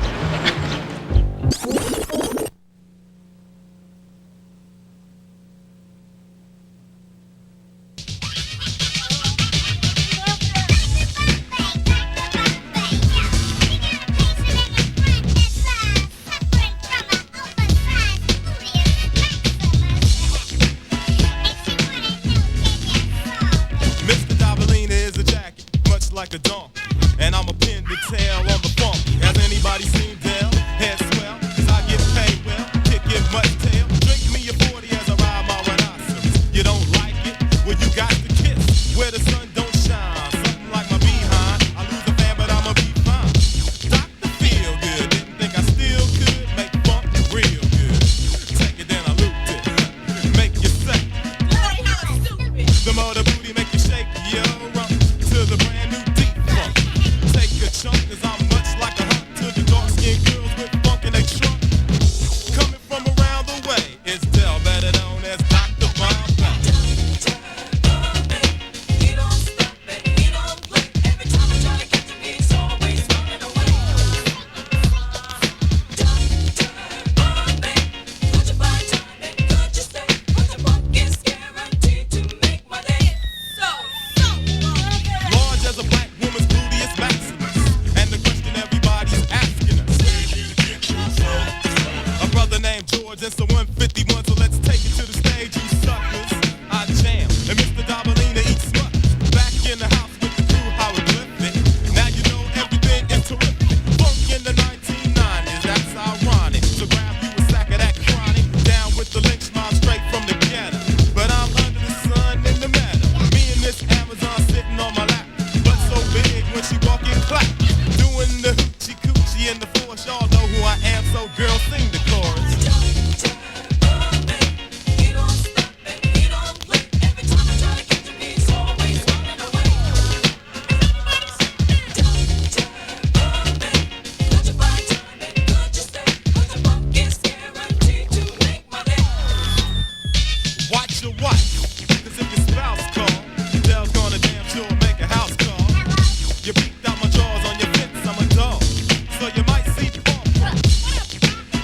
Like a donk, and I'm a pin to tail on the funk. Has anybody seen Dell? Head swell, cause I get paid well. Kick it much tail. Drink me a 40 as I ride my rhinoceros. You don't like it? Well, you got to kiss where the sun don't shine. Something like my behind. I lose a fan, but I'ma be fine. Dr. Feel Good. Didn't think I still could make funk real good. Take it, then I looped it. Make you say, Lord, how stupid. The more the booty make you shake, yo. To the brand new deep funk. Take a chunk, cause I'm much like a hunk to the dark-skinned girls with funk in they trunk. Coming from around the way, it's Dell, better known as Dr. Bombay. He don't stop and he don't play. Every time I try to catch him, he's always running away. Dr. Bombay, could you buy time and could you stay? But the funk is guaranteed to make my day. Large as a black woman's booty is maximus. And the question everybody's asking us. A brother named George and some 151, so let's take it to the stage, you suckers. I jam, and Mr. Dabalina eats smut. Back in the house with the crew, how it lifted. Now you know everything is terrific. Funk in the 1990s, that's ironic. So grab you a sack of that chronic. Down with the lynch mob straight from the ghetto. But I'm under the sun in the meadow. Me and this Amazon sitting on my lap. But so big when she walk and clap. Doing the hoochie coochie in the force. Y'all know who I am, so girl, sing the chorus. He don't stop and he don't play. Every time I try to catch him, he's always running away. Could you buy time and could you stay? Cause the funk is guaranteed to make my day. Watch your wife, cause if your spouse calls, Dell's gonna damn sure make a house call. You peeked out my drawers on your fence, I'm a dog. So you might see Paw Paw.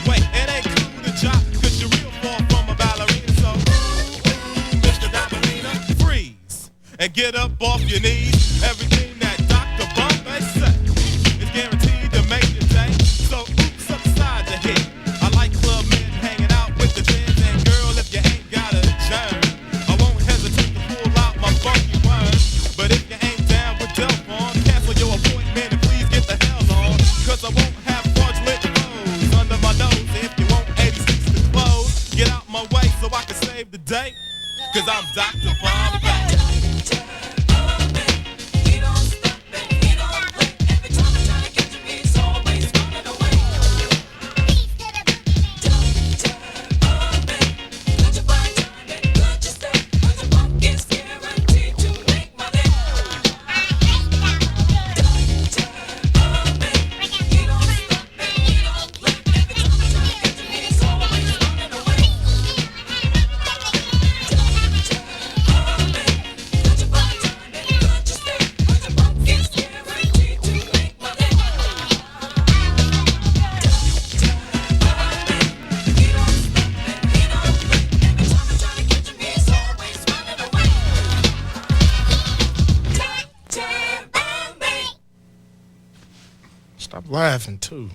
Wait, it ain't cool to chop, cause you're real far from a ballerina. So, ooh, Mr. Dabalina, freeze. And get up off your knees. Everything that Dr. Bombay said is guaranteed to make your day. So, oops, upside the head. I like club men hanging out with the dreads. And girl, if you ain't got a germ, I won't hesitate to pull out my funky words. But if you ain't down with Delphon, cancel your appointment and please get the hell on. Cause I won't have fraudulent clothes under my nose. If you want 86 to close, get out my way so I can save the day. Cause I'm Dr. Bombay. He don't stop and he don't play. Every time I try to catch him, he's always running away. Dr. Bombay, could you buy time and could you stay? Cause the funk is guaranteed to make my day. Dr. Bombay, he don't stop and he don't play. Every time I try to catch him, he's always running away. Could you buy time and could you stay? Cause the funk is guaranteed to make my day. Dr. Bombay, he don't stop and he don't play. Every time I try to catch him, he's always running away. Dr. Bombay. Stop laughing, too.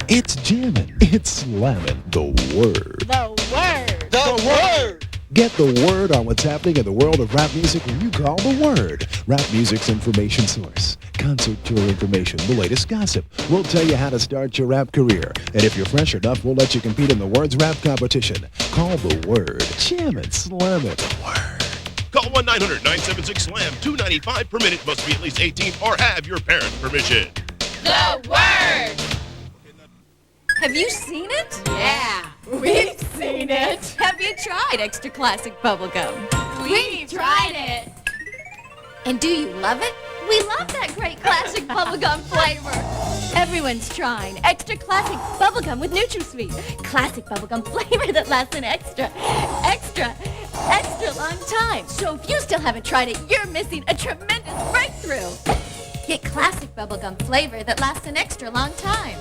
It's jammin', it's slammin', the word. The word. The word! Get the word on what's happening in the world of rap music when you call the word. Rap music's information source. Concert tour information, the latest gossip. We'll tell you how to start your rap career. And if you're fresh enough, we'll let you compete in the word's rap competition. Call the word. Jam it, slam it, the word. Call 1-900-976-SLAM. $2.95 per minute. Must be at least 18 or have your parents' permission. The word. Have you seen it? Yeah, we've seen it. Have you tried extra classic bubblegum? We've tried it. And do you love it? We love that great classic bubblegum flavor. Everyone's trying extra classic bubblegum with NutraSweet. Classic bubblegum flavor that lasts an extra long time. So if you still haven't tried it, you're missing a tremendous breakthrough. Get classic bubblegum flavor that lasts an extra long time.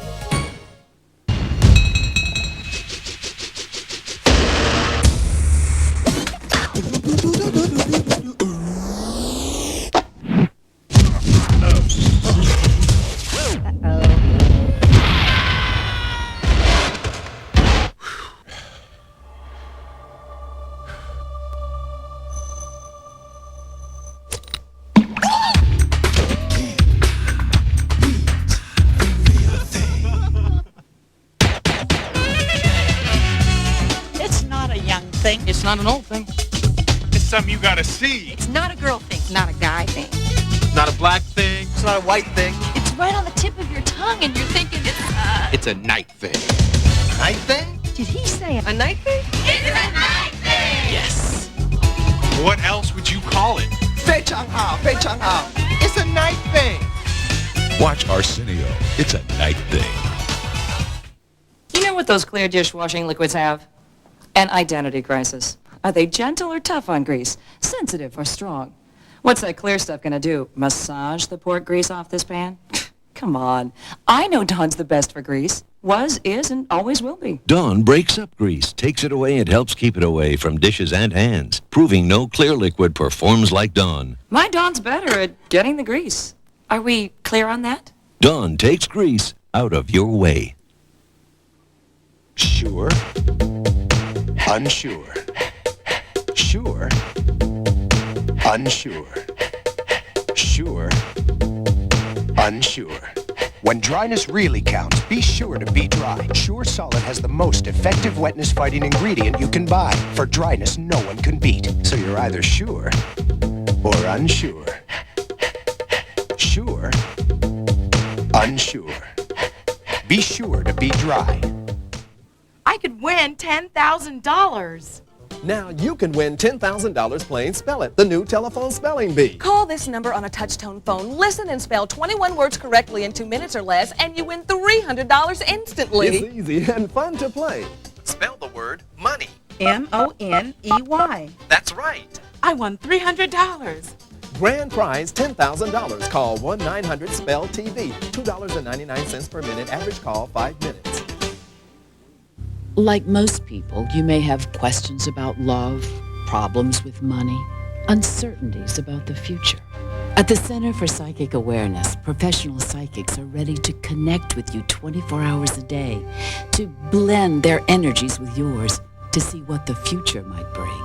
It's not an old thing. It's something you gotta see. It's not a girl thing. It's not a guy thing. It's not a black thing. It's not a white thing. It's right on the tip of your tongue and you're thinking It's a night thing. Night thing? Did he say a night thing? It's a night thing! Yes. What else would you call it? Fei Chang Hao. It's a night thing. Watch Arsenio. It's a night thing. You know what those clear dishwashing liquids have? An identity crisis. Are they gentle or tough on grease? Sensitive or strong? What's that clear stuff gonna do? Massage the pork grease off this pan? Come on. I know Dawn's the best for grease. Was, is, and always will be. Dawn breaks up grease, takes it away, and helps keep it away from dishes and hands, proving no clear liquid performs like Dawn. My Dawn's better at getting the grease. Are we clear on that? Dawn takes grease out of your way. Sure. Unsure. Sure. Unsure. Sure. Unsure. When dryness really counts, be sure to be dry. Sure Solid has the most effective wetness-fighting ingredient you can buy. For dryness no one can beat. So you're either sure or unsure. Sure. Unsure. Be sure to be dry. I could win $10,000. Now you can win $10,000 playing Spell It, the new telephone spelling bee. Call this number on a touch-tone phone, listen and spell 21 words correctly in 2 minutes or less, and you win $300 instantly. It's easy and fun to play. Spell the word money. M-O-N-E-Y. That's right. I won $300. Grand prize $10,000. Call 1-900-SPELL-TV. $2.99 per minute. Average call 5 minutes. Like most people, you may have questions about love, problems with money, uncertainties about the future. At the Center for Psychic Awareness, professional psychics are ready to connect with you 24 hours a day, to blend their energies with yours, to see what the future might bring.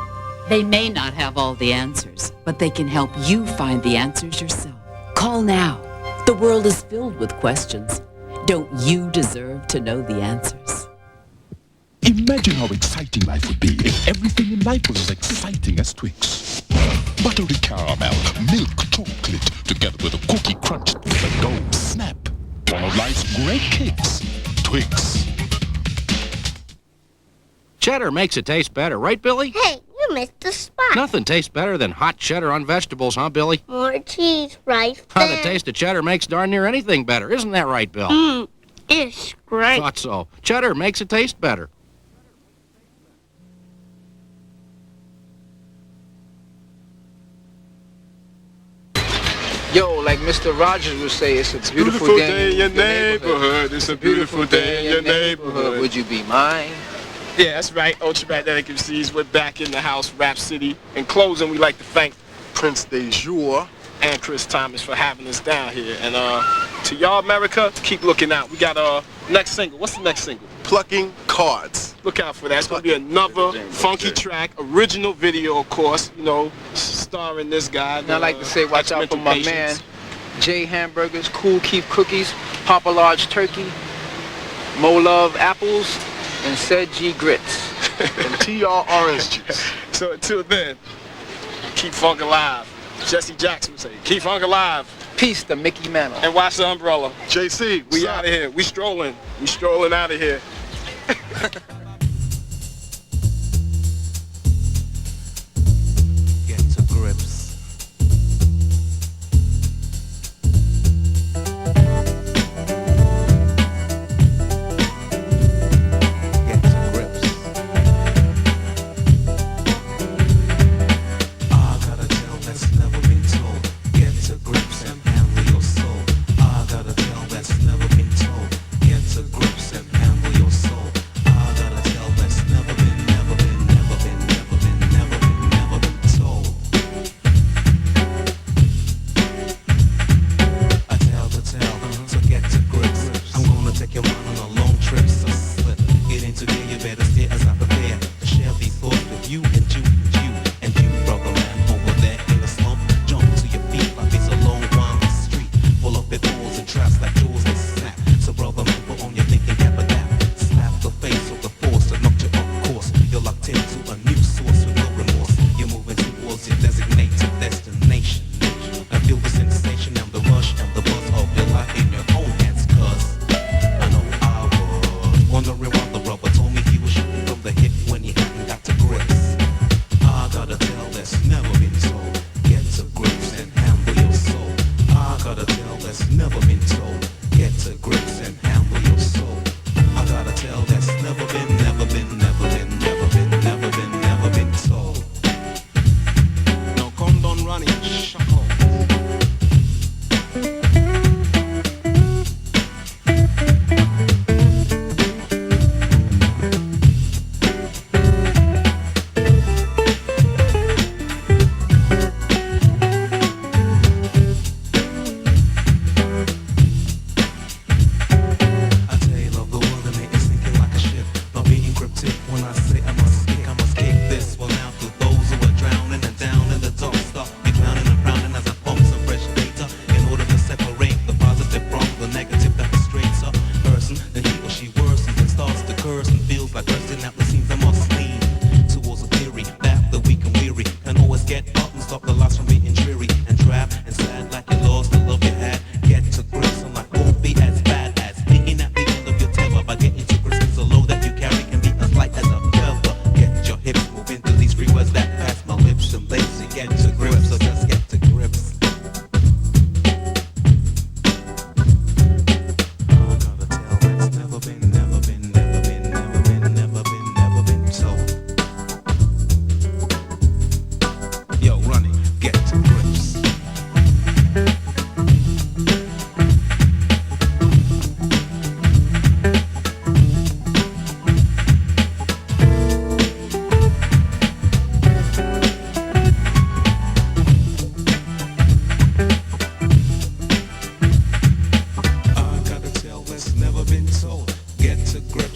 They may not have all the answers, but they can help you find the answers yourself. Call now. The world is filled with questions. Don't you deserve to know the answers? Imagine how exciting life would be if everything in life was as exciting as Twix. Buttery caramel, milk chocolate, together with a cookie crunched with a gold snap. One of life's great cakes, Twix. Cheddar makes it taste better, right, Billy? Hey, you missed the spot. Nothing tastes better than hot cheddar on vegetables, huh, Billy? More cheese, right Huh, there. the taste of cheddar makes darn near anything better. Isn't that right, Bill? It's great. Thought so. Cheddar makes it taste better. Yo, like Mr. Rogers would say, it's a beautiful day in your neighborhood. It's a beautiful day in your neighborhood. Would you be mine? Yeah, that's right. Ultramagnetic MCs, we're back in the house, Rap City. In closing, we'd like to thank Prince De Jour and Chris Thomas for having us down here. And to y'all, America, keep looking out. We got next single. What's the next single? Plucking Cards. Look out for that. It's going to be another funky track, original video, of course, you know, starring this guy. And I like to say, watch out for my man, J Hamburgers, Cool Keith Cookies, Papa Large Turkey, Mo Love Apples, and Said G Grits. And TR Orange Juice. So until then, keep funk alive. Jesse Jackson would say, keep funk alive. Peace to Mickey Mantle. And watch the umbrella. JC, we out of here. We strolling. We strolling out of here. Get to grips.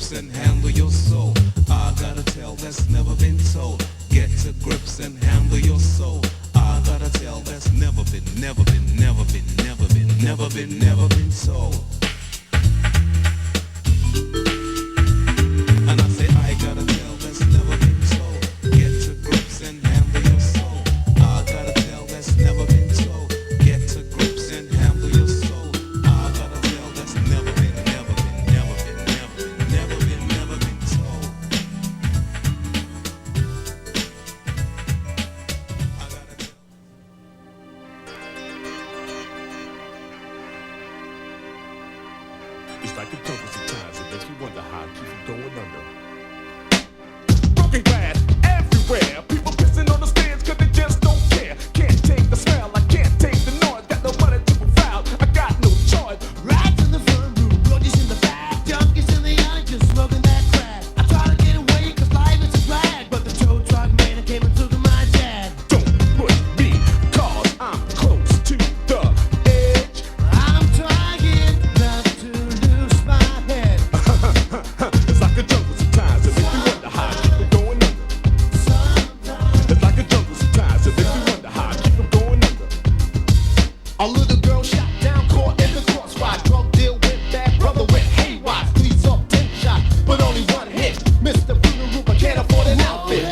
grips and handle your soul. I got a tale that's never been told. Get to grips and handle your soul. I got a tale that's never been told. And I say I got a tale that's never been told. Get to grips and handle your soul. I got a tale that's never been told. Get to grips and handle your soul. I got a tale that's never been told. It's like a jungle sometimes. It makes me wonder how I keep from going under. Broken glass everywhere. People pissing on the stands cause they just don't care. Can't take the smell, I can't take the noise. Got no money to move out, I got no choice. Right in the front room, roadies in the back, junkies in the eye, just smoking that crack. I try to get away cause life is a drag, but the tow truck man came and took my dad. Don't push me, cause I'm close to the edge. I'm trying not to lose my head. It's like a jungle sometimes. It makes me wonder how I keep from going under. It's like a jungle sometimes. It makes me wonder how I keep from going under. A little girl shot down, caught in the crossfire. Drug deal went bad, brother went haywire. Police off 10 shots, but only one hit. Mr. Funeral, but can't afford an outfit.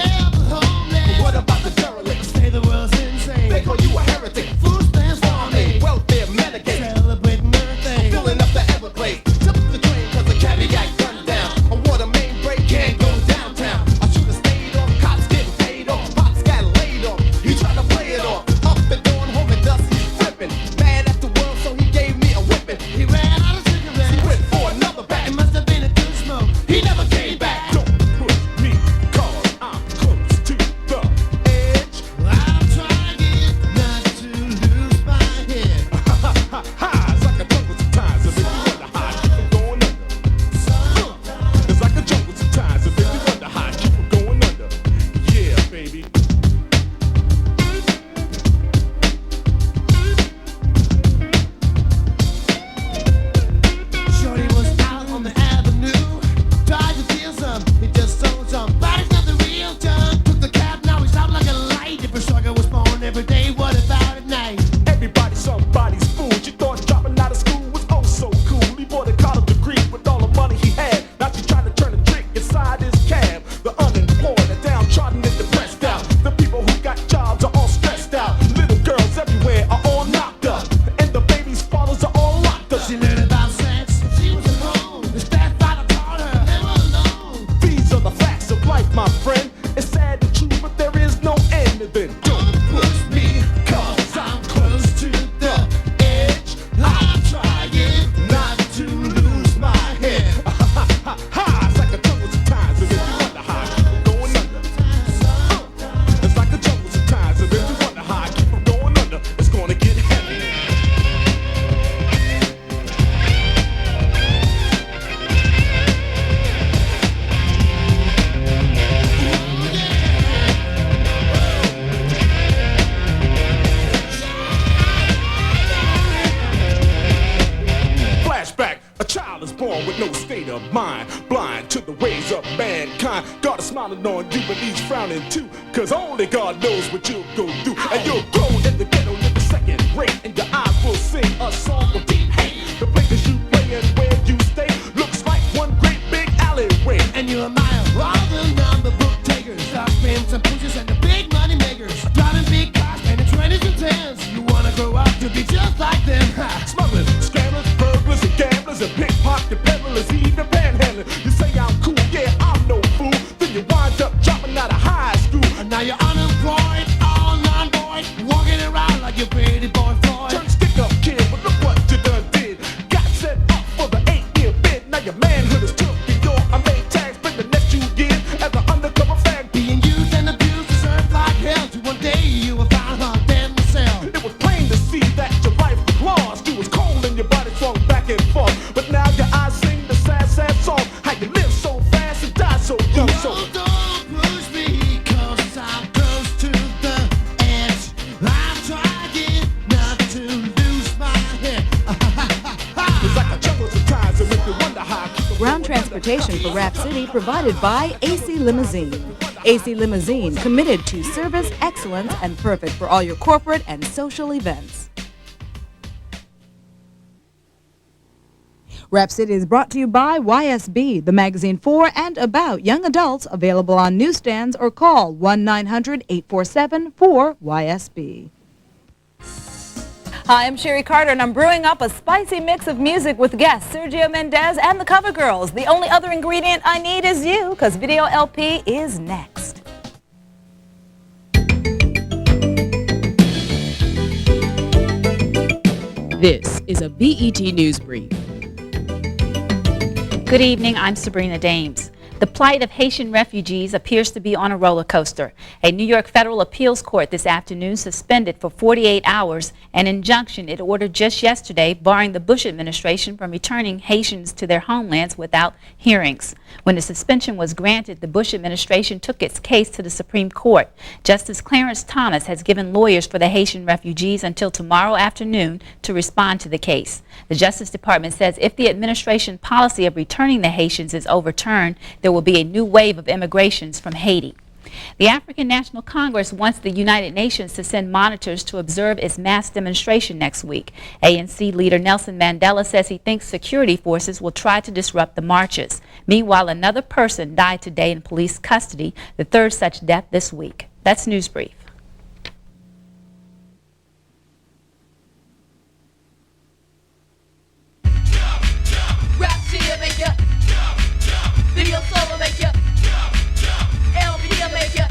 But what about the derelicts? Say the world's insane. They call you a heretic. Food stands farming, welfare, Medicaid. Celebrating everything. Filling up the Everglades. Took the train cause the cabbie got gunned down. A water main break, can't go downtown. I should've stayed off, cops getting paid off. Pops got laid off, he tried to play it off. Up and going home and dust, he's flipping. Mad at the world, so he gave me a whipping. He ran out of cigarettes, he went for another pack. It must have been a good smoke, he never came back. Don't push me, cause I'm close to the edge. I'm trying not to lose my head. It's like a jungle sometimes. It makes me wonder how I keep from going under. It's like a jungle sometimes. It makes me wonder how I keep from going under. Yeah, baby. Shorty was out on the avenue, tried to steal some, he just sold some. But it's not the real John. Took the cab, now he's out like a light. If a sugar was born every day, what about at night? Everybody's somebody's fool. She thought dropping out of school was oh so cool. He bought a college degree with all the money he had. Now she's trying to turn a trick inside his cab. The unemployed, the downtrodden, and depressed out. The people who got jobs are all stressed out. Little girls everywhere are all knocked up, and the baby's fathers are all locked up. She learned about sex, she was alone. The stepfather taught her, they were alone. These are the facts of life, my friend. It's sad and true, but there is no end to them. Don't push me, cause I'm close to the edge. I'm trying not to lose my head. It's like a jungle sometimes. It makes me wonder how I keep from going under. It's like a jungle sometimes. It makes me wonder how I keep from going under. It's gonna get heavy. Flashback, a child is born with no state of mind, blind to the ways of mankind. God is smiling on you, but he's frowning too, cause only God knows what you'll go through. And you'll grow in the ghetto, live a second rate, and your eyes will sing a song of deep hate. The places you play and where you stay looks like one great big alleyway. And you admire all the number book takers, stock pimps and pushers and the big money makers. Driving big cars, spending 20s and 10s. You wanna grow up to be just like them. Smugglers, scammers, burglars, and gamblers, and pickpocket peddlers, even panhandling. You say I'm cool, yeah, I'm no fool. Then you wind up dropping out of high school. And now you're unemployed, all non-boy, walking around like you're pretty boy Floyd. Turn stick up, kid, but look what you done did. Got set up for the 8-year bid. Now your manhood is took, and you're a main tag. Spend the next 2 years as an undercover fag. Being used and abused to serve like hell. To one day you will find her dead in the cell. It was plain to see that your life was lost. You was cold and your body swung back and forth. But now your eyes sing the sad, sad song. How you live so fast and die so young. So don't push me, cause I'm close to the edge. I'm trying not to lose my head. it's like a jungle sometimes. It makes me wonder how I keep from Ground going under. Transportation for Rap City provided by AC Limousine. AC Limousine, committed to service, excellence, and perfect for all your corporate and social events. Rap City is brought to you by YSB, the magazine for and about young adults, available on newsstands or call 1-900-847-4YSB. Hi, I'm Sherry Carter, and I'm brewing up a spicy mix of music with guests Sergio Mendez and the Cover Girls. The only other ingredient I need is you, because Video LP is next. This is a BET News Brief. Good evening, I'm Sabrina Dames. The plight of Haitian refugees appears to be on a roller coaster. A New York federal appeals court this afternoon suspended for 48 hours an injunction it ordered just yesterday barring the Bush administration from returning Haitians to their homelands without hearings. When the suspension was granted, the Bush administration took its case to the Supreme Court. Justice Clarence Thomas has given lawyers for the Haitian refugees until tomorrow afternoon to respond to the case. The Justice Department says if the administration policy of returning the Haitians is overturned, there will be a new wave of immigrations from Haiti. The African National Congress wants the United Nations to send monitors to observe its mass demonstration next week. ANC leader Nelson Mandela says he thinks security forces will try to disrupt the marches. Meanwhile, another person died today in police custody, the third such death this week. That's News Brief. Video solo make ya. LP make ya.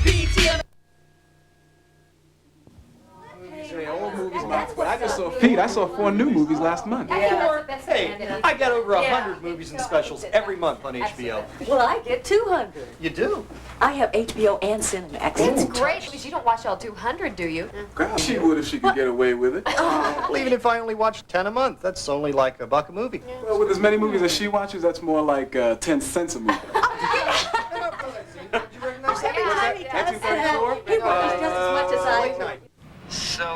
BT Old movies, but I just saw Pete. I saw 4 new movies last month. Hey, I get over 100 movies and specials every month on HBO. Well, I get 200. You do? I have HBO and Cinemax. That's great, because you don't watch all 200, do you? Girl, she would if she could get away with it. Well, even if I only watch 10 a month, that's only like $1 a movie. Well, with as many movies as she watches, that's more like 10 cents a movie. So,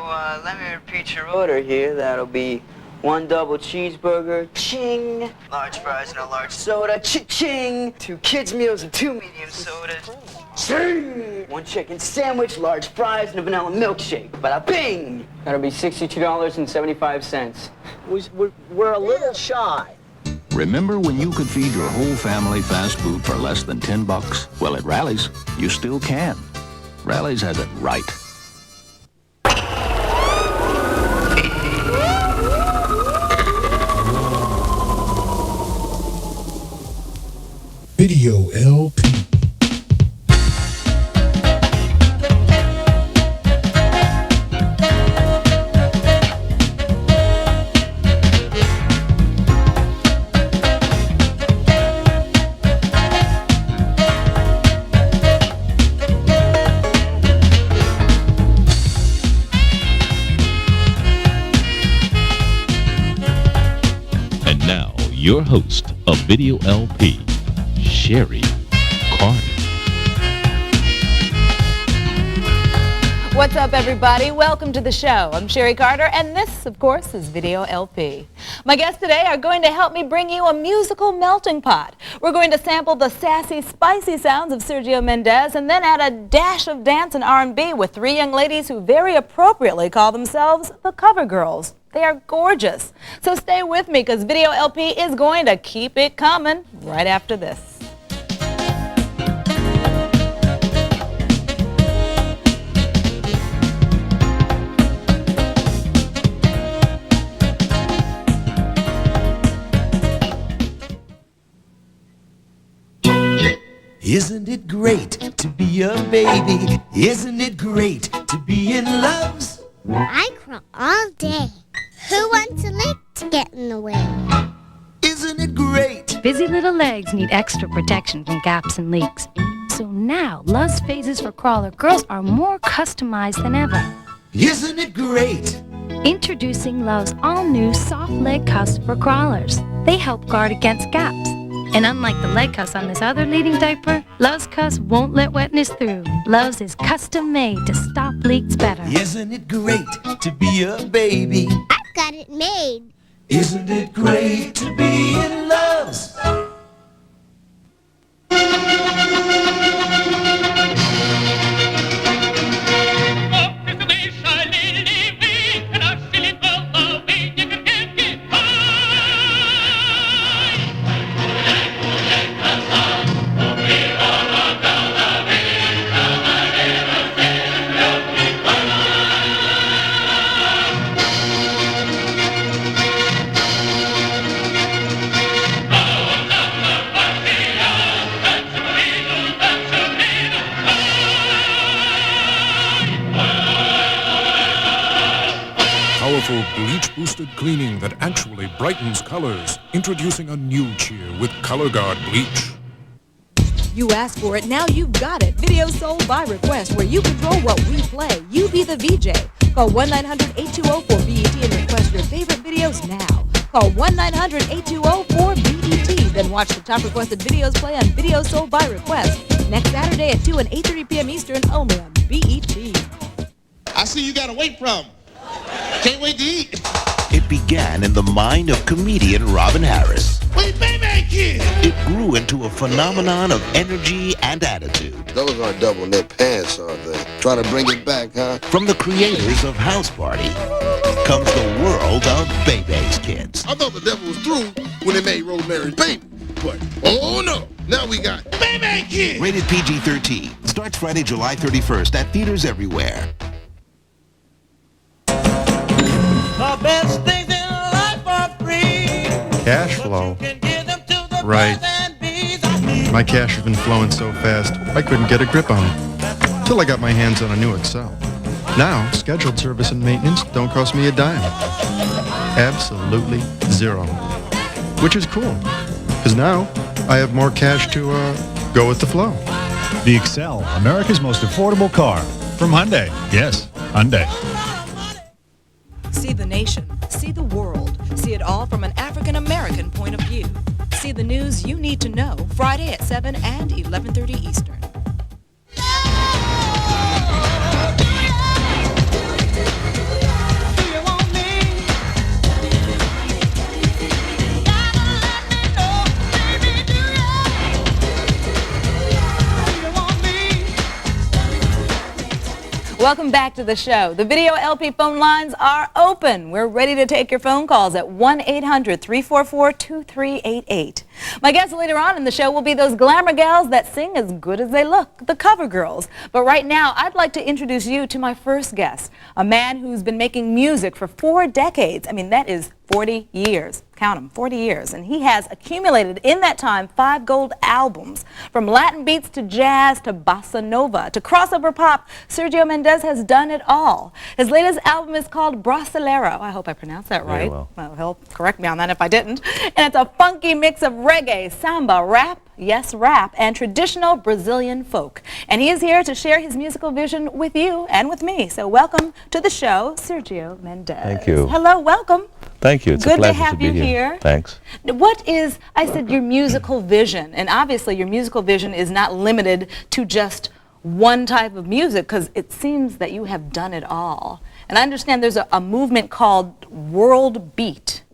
let me repeat your order here. That'll be 1 double cheeseburger, ching. Large fries and a large soda, ching. 2 kids meals and 2 medium sodas, ching. 1 chicken sandwich, large fries, and a vanilla milkshake, bada bing. That'll be $62.75. We're a little shy. Remember when you could feed your whole family fast food for less than $10? Well, at Rally's, you still can. Rally's has it right. Video LP. And now, your host of Video LP, Sherry Carter. What's up, everybody? Welcome to the show. I'm Sherry Carter, and this, of course, is Video LP. My guests today are going to help me bring you a musical melting pot. We're going to sample the sassy, spicy sounds of Sergio Mendez and then add a dash of dance and R&B with 3 young ladies who very appropriately call themselves the Cover Girls. They are gorgeous. So stay with me, because Video LP is going to keep it coming right after this. Isn't it great to be a baby? Isn't it great to be in love? I crawl all day. Who wants a leg to get in the way? Isn't it great? Busy little legs need extra protection from gaps and leaks. So now, Love's phases for crawler girls are more customized than ever. Isn't it great? Introducing Love's all-new soft leg cuffs for crawlers. They help guard against gaps. And unlike the leg cuffs on this other leading diaper, Love's cuffs won't let wetness through. Love's is custom made to stop leaks better. Isn't it great to be a baby? I've got it made. Isn't it great to be in love? Powerful bleach-boosted cleaning that actually brightens colors. Introducing a new cheer with Color Guard Bleach. You asked for it, now you've got it. Video sold by request, where you control what we play. You be the VJ. Call 1-900-820-4BET and request your favorite videos now. Call 1-900-820-4BET. Then watch the top requested videos play on Video Sold by Request next Saturday at 2 and 8:30 p.m. Eastern, only on BET. I see you got a weight problem. Can't wait to eat. It began in the mind of comedian Robin Harris. Wait, baby, kid! It grew into a phenomenon of energy and attitude. Those aren't double knit pants, are they? Trying to bring it back, huh? From the creators of House Party comes the world of Bebe's Kids. I thought the devil was through when they made Rosemary's Baby. But, oh no, now we got Baby Kid! Rated PG-13. Starts Friday, July 31st at theaters everywhere. The best things in life are free. Cash flow. Right. My cash has been flowing so fast, I couldn't get a grip on it. Till I got my hands on a new Excel. Now, scheduled service and maintenance don't cost me a dime. Absolutely zero. Which is cool, because now I have more cash to go with the flow. The Excel, America's most affordable car. From Hyundai. Yes, Hyundai. See the nation, see the world, see it all from an African-American point of view. See the news you need to know Friday at 7 and 11:30 Eastern. Welcome back to the show. The Video LP phone lines are open. We're ready to take your phone calls at 1-800-344-2388. My guests later on in the show will be those glamour gals that sing as good as they look, the cover girls. But right now, I'd like to introduce you to my first guest, a man who's been making music for 4 decades. I mean, that is 40 years. Count them, 40 years. And he has accumulated in that time 5 gold albums. From Latin beats to jazz to bossa nova to crossover pop, Sergio Mendes has done it all. His latest album is called Brasileiro. I hope I pronounced that right. Well, he'll correct me on that if I didn't. And it's a funky mix of reggae, samba, rap, yes, rap, and traditional Brazilian folk. And he is here to share his musical vision with you and with me. So welcome to the show, Sergio Mendes. Thank you. Hello, welcome. Thank you. It's Good a pleasure to have be you here. Thanks. What is, I said, your musical vision? And obviously your musical vision is not limited to just one type of music, because it seems that you have done it all. And I understand there's a movement called World Beat.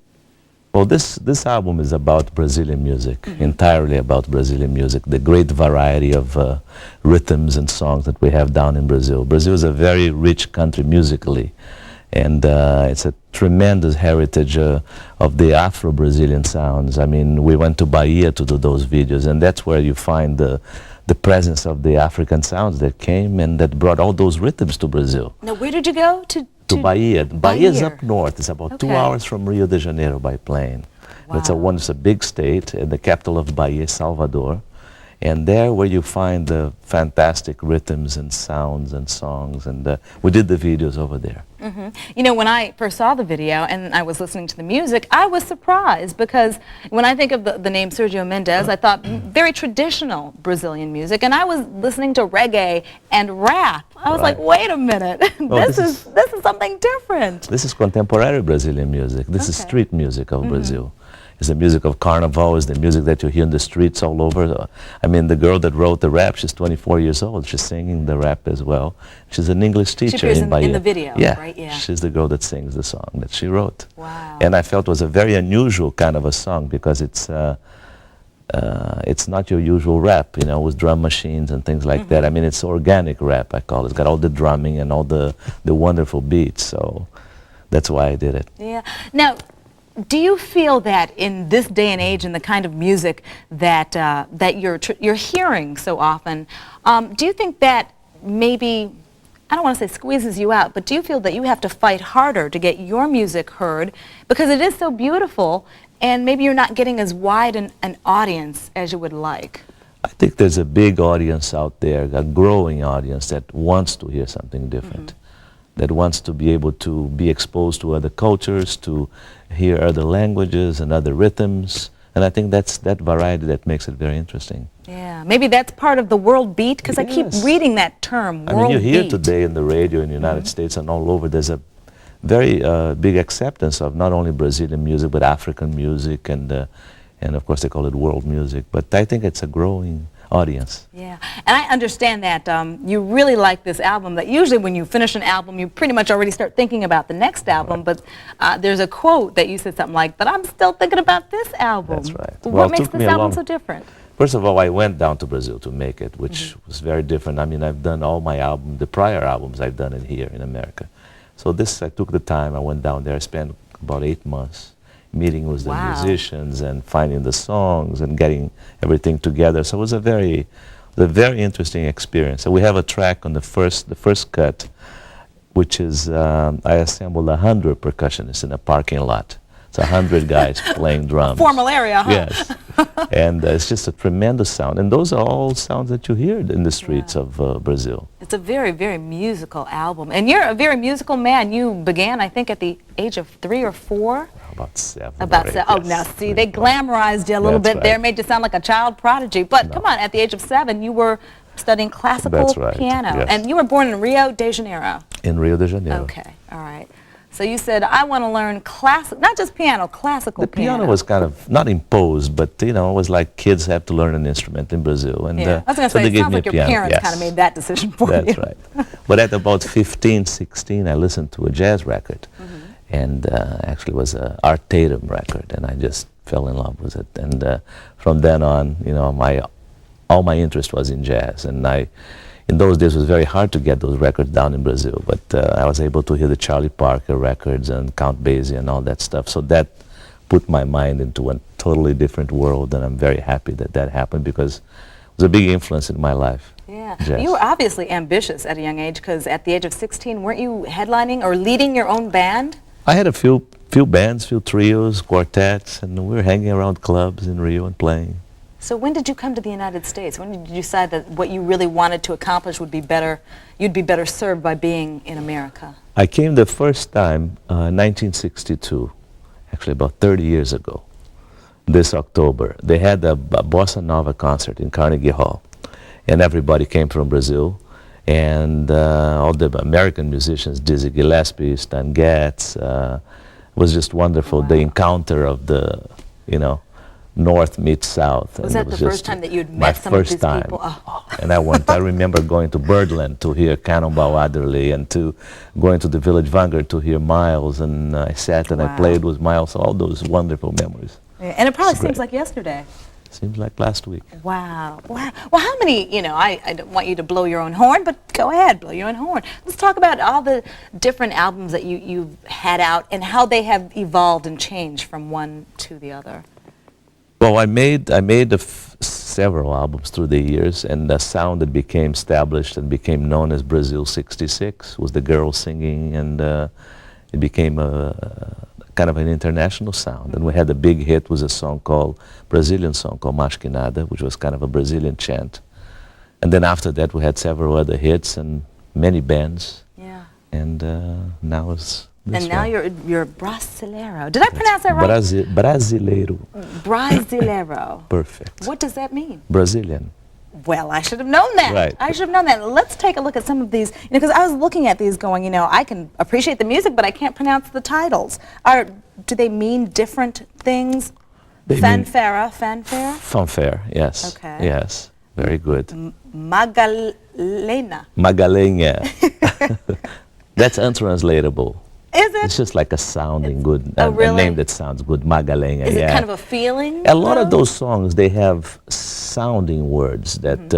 Well, this album is about Brazilian music, entirely about Brazilian music, the great variety of rhythms and songs that we have down in Brazil. Brazil is a very rich country musically, and it's a tremendous heritage of the Afro-Brazilian sounds. I mean, we went to Bahia to do those videos, and that's where you find the presence of the African sounds that came and that brought all those rhythms to Brazil. Now, where did you go? To Bahia. Bahia is up north. It's about 2 Okay. hours from Rio de Janeiro by plane. Wow. It's a big state, and the capital of Bahia is Salvador. And there where you find the fantastic rhythms and sounds and songs, and we did the videos over there. You know, when I first saw the video and I was listening to the music, I was surprised, because when I think of the name Sergio Mendes, I thought very traditional Brazilian music, and I was listening to reggae and rap. I was like, wait a minute, Well, this is something different. This is contemporary Brazilian music. This is street music of Brazil. It's the music of carnival. It's the music that you hear in the streets all over. I mean, the girl that wrote the rap, she's 24 years old. She's singing the rap as well. She's an English teacher. She appears in the video, yeah, right? Yeah. She's the girl that sings the song that she wrote. Wow. And I felt it was a very unusual kind of a song because it's not your usual rap, you know, with drum machines and things like that. I mean, it's organic rap, I call it. It's got all the drumming and all the wonderful beats, so that's why I did it. Yeah. Now, do you feel that in this day and age and the kind of music that that you're hearing so often, do you think that maybe, I don't want to say squeezes you out, but do you feel that you have to fight harder to get your music heard because it is so beautiful and maybe you're not getting as wide an audience as you would like? I think there's a big audience out there, a growing audience that wants to hear something different, that wants to be able to be exposed to other cultures, to hear other languages and other rhythms. And I think that's that variety that makes it very interesting. Yeah, maybe that's part of the world beat, because I keep reading that term, world beat. I mean, you hear today in the radio in the United States and all over, there's a very big acceptance of not only Brazilian music, but African music, and of course they call it world music. But I think it's a growing audience. Yeah, and I understand that you really like this album, that usually when you finish an album, you pretty much already start thinking about the next album, but there's a quote that you said something like, but I'm still thinking about this album. That's right. What makes this album so different? First of all, I went down to Brazil to make it, which was very different. I mean, I've done all my albums, the prior albums I've done in here in America. So this, I took the time, I went down there, I spent about 8 months meeting with the musicians and finding the songs and getting everything together. So it was a very interesting experience. So we have a track on the first cut, which is, I assembled 100 percussionists in a parking lot. It's 100 guys playing drums. Formal area, huh? Yes. And it's just a tremendous sound. And those are all sounds that you hear in the streets of Brazil. It's a very, very musical album. And you're a very musical man. You began, I think, at the age of 3 or 4? About 7. About 7. Oh, now see, they glamorized you a little bit there, made you sound like a child prodigy. But come on, at the age of 7, you were studying classical piano. Yes. And you were born in Rio de Janeiro. In Rio de Janeiro. Okay, all right. So you said, I want to learn classic, not just piano, classical piano. The piano was kind of, not imposed, but, you know, it was like kids have to learn an instrument in Brazil. And, I was going to say, it sounds like your parents kind of made that decision for you. That's right. But at about 15, 16, I listened to a jazz record. And actually it was an Art Tatum record, and I just fell in love with it. And from then on, you know, all my interest was in jazz. And in those days, it was very hard to get those records down in Brazil, but I was able to hear the Charlie Parker records and Count Basie and all that stuff. So that put my mind into a totally different world, and I'm very happy that that happened because it was a big influence in my life. Yeah, jazz. You were obviously ambitious at a young age, because at the age of 16, weren't you headlining or leading your own band? I had a few bands, few trios, quartets, and we were hanging around clubs in Rio and playing. So when did you come to the United States? When did you decide that what you really wanted to accomplish would be better, you'd be better served by being in America? I came the first time in 1962, actually about 30 years ago, this October. They had a Bossa Nova concert in Carnegie Hall, and everybody came from Brazil, and all the American musicians, Dizzy Gillespie, Stan Getz, was just wonderful. The encounter of the, you know, North meets South. Was that the first time that you'd met some of these people? Oh. And I remember going to Birdland to hear Cannonball Adderley, and to going to the Village Vanguard to hear Miles, and I sat and I played with Miles, all those wonderful memories. Yeah, and it probably seems like yesterday. Seems like last week. Wow. Wow. Well, how many, you know, I don't want you to blow your own horn, but go ahead, blow your own horn. Let's talk about all the different albums that you've had out and how they have evolved and changed from one to the other. Well, I made several albums through the years, and the sound that became established and became known as Brazil 66 was the girls singing, and it became a kind of an international sound. And we had a big hit with a Brazilian song called Mais Que Nada, which was kind of a Brazilian chant. And then after that, we had several other hits and many bands. Yeah. And now it's this And now you're Brasileiro. Did I pronounce that right? Brasileiro. Brasileiro. Perfect. What does that mean? Brazilian. Well, I should have known that. Right. I should have known that. Let's take a look at some of these, you know, because I was looking at these going, you know, I can appreciate the music, but I can't pronounce the titles. Do they mean different things? Fanfare, fanfare? Fanfare, yes. Okay. Yes, very good. Magalena. Magalena. That's untranslatable. Is it? It's just like a sounding good, really? a name that sounds good, Magalena. Is it kind of a feeling? A lot of those songs, they have sounding words that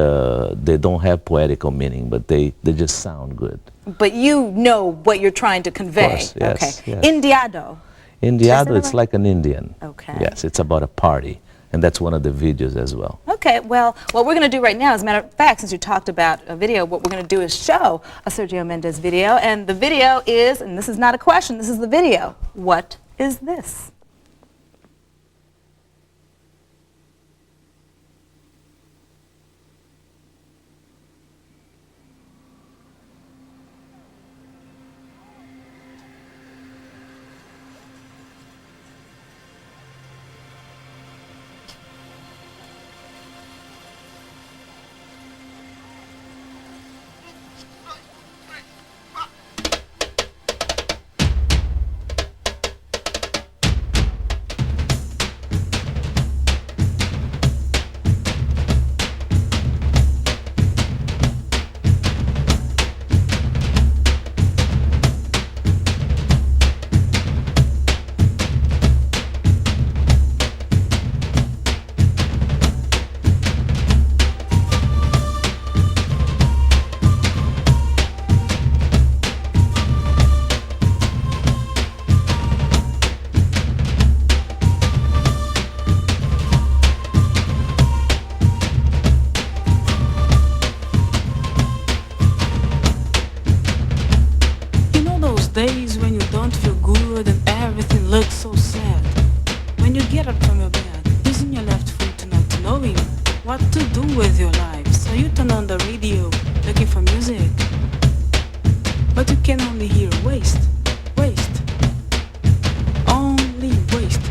they don't have poetical meaning, but they just sound good. But you know what you're trying to convey. Of course, yes, okay. yes. Indiado. Indiado, it's like an Indian. Okay. Yes, it's about a party, and that's one of the videos as well. Okay, well, what we're going to do right now, as a matter of fact, since you talked about a video, what we're going to do is show a Sergio Mendes video, and the video is, and this is not a question, this is the video. What is this? Days when you don't feel good and everything looks so sad. When you get up from your bed, using your left foot not knowing what to do with your life. So you turn on the radio, looking for music. But you can only hear waste, waste, only waste.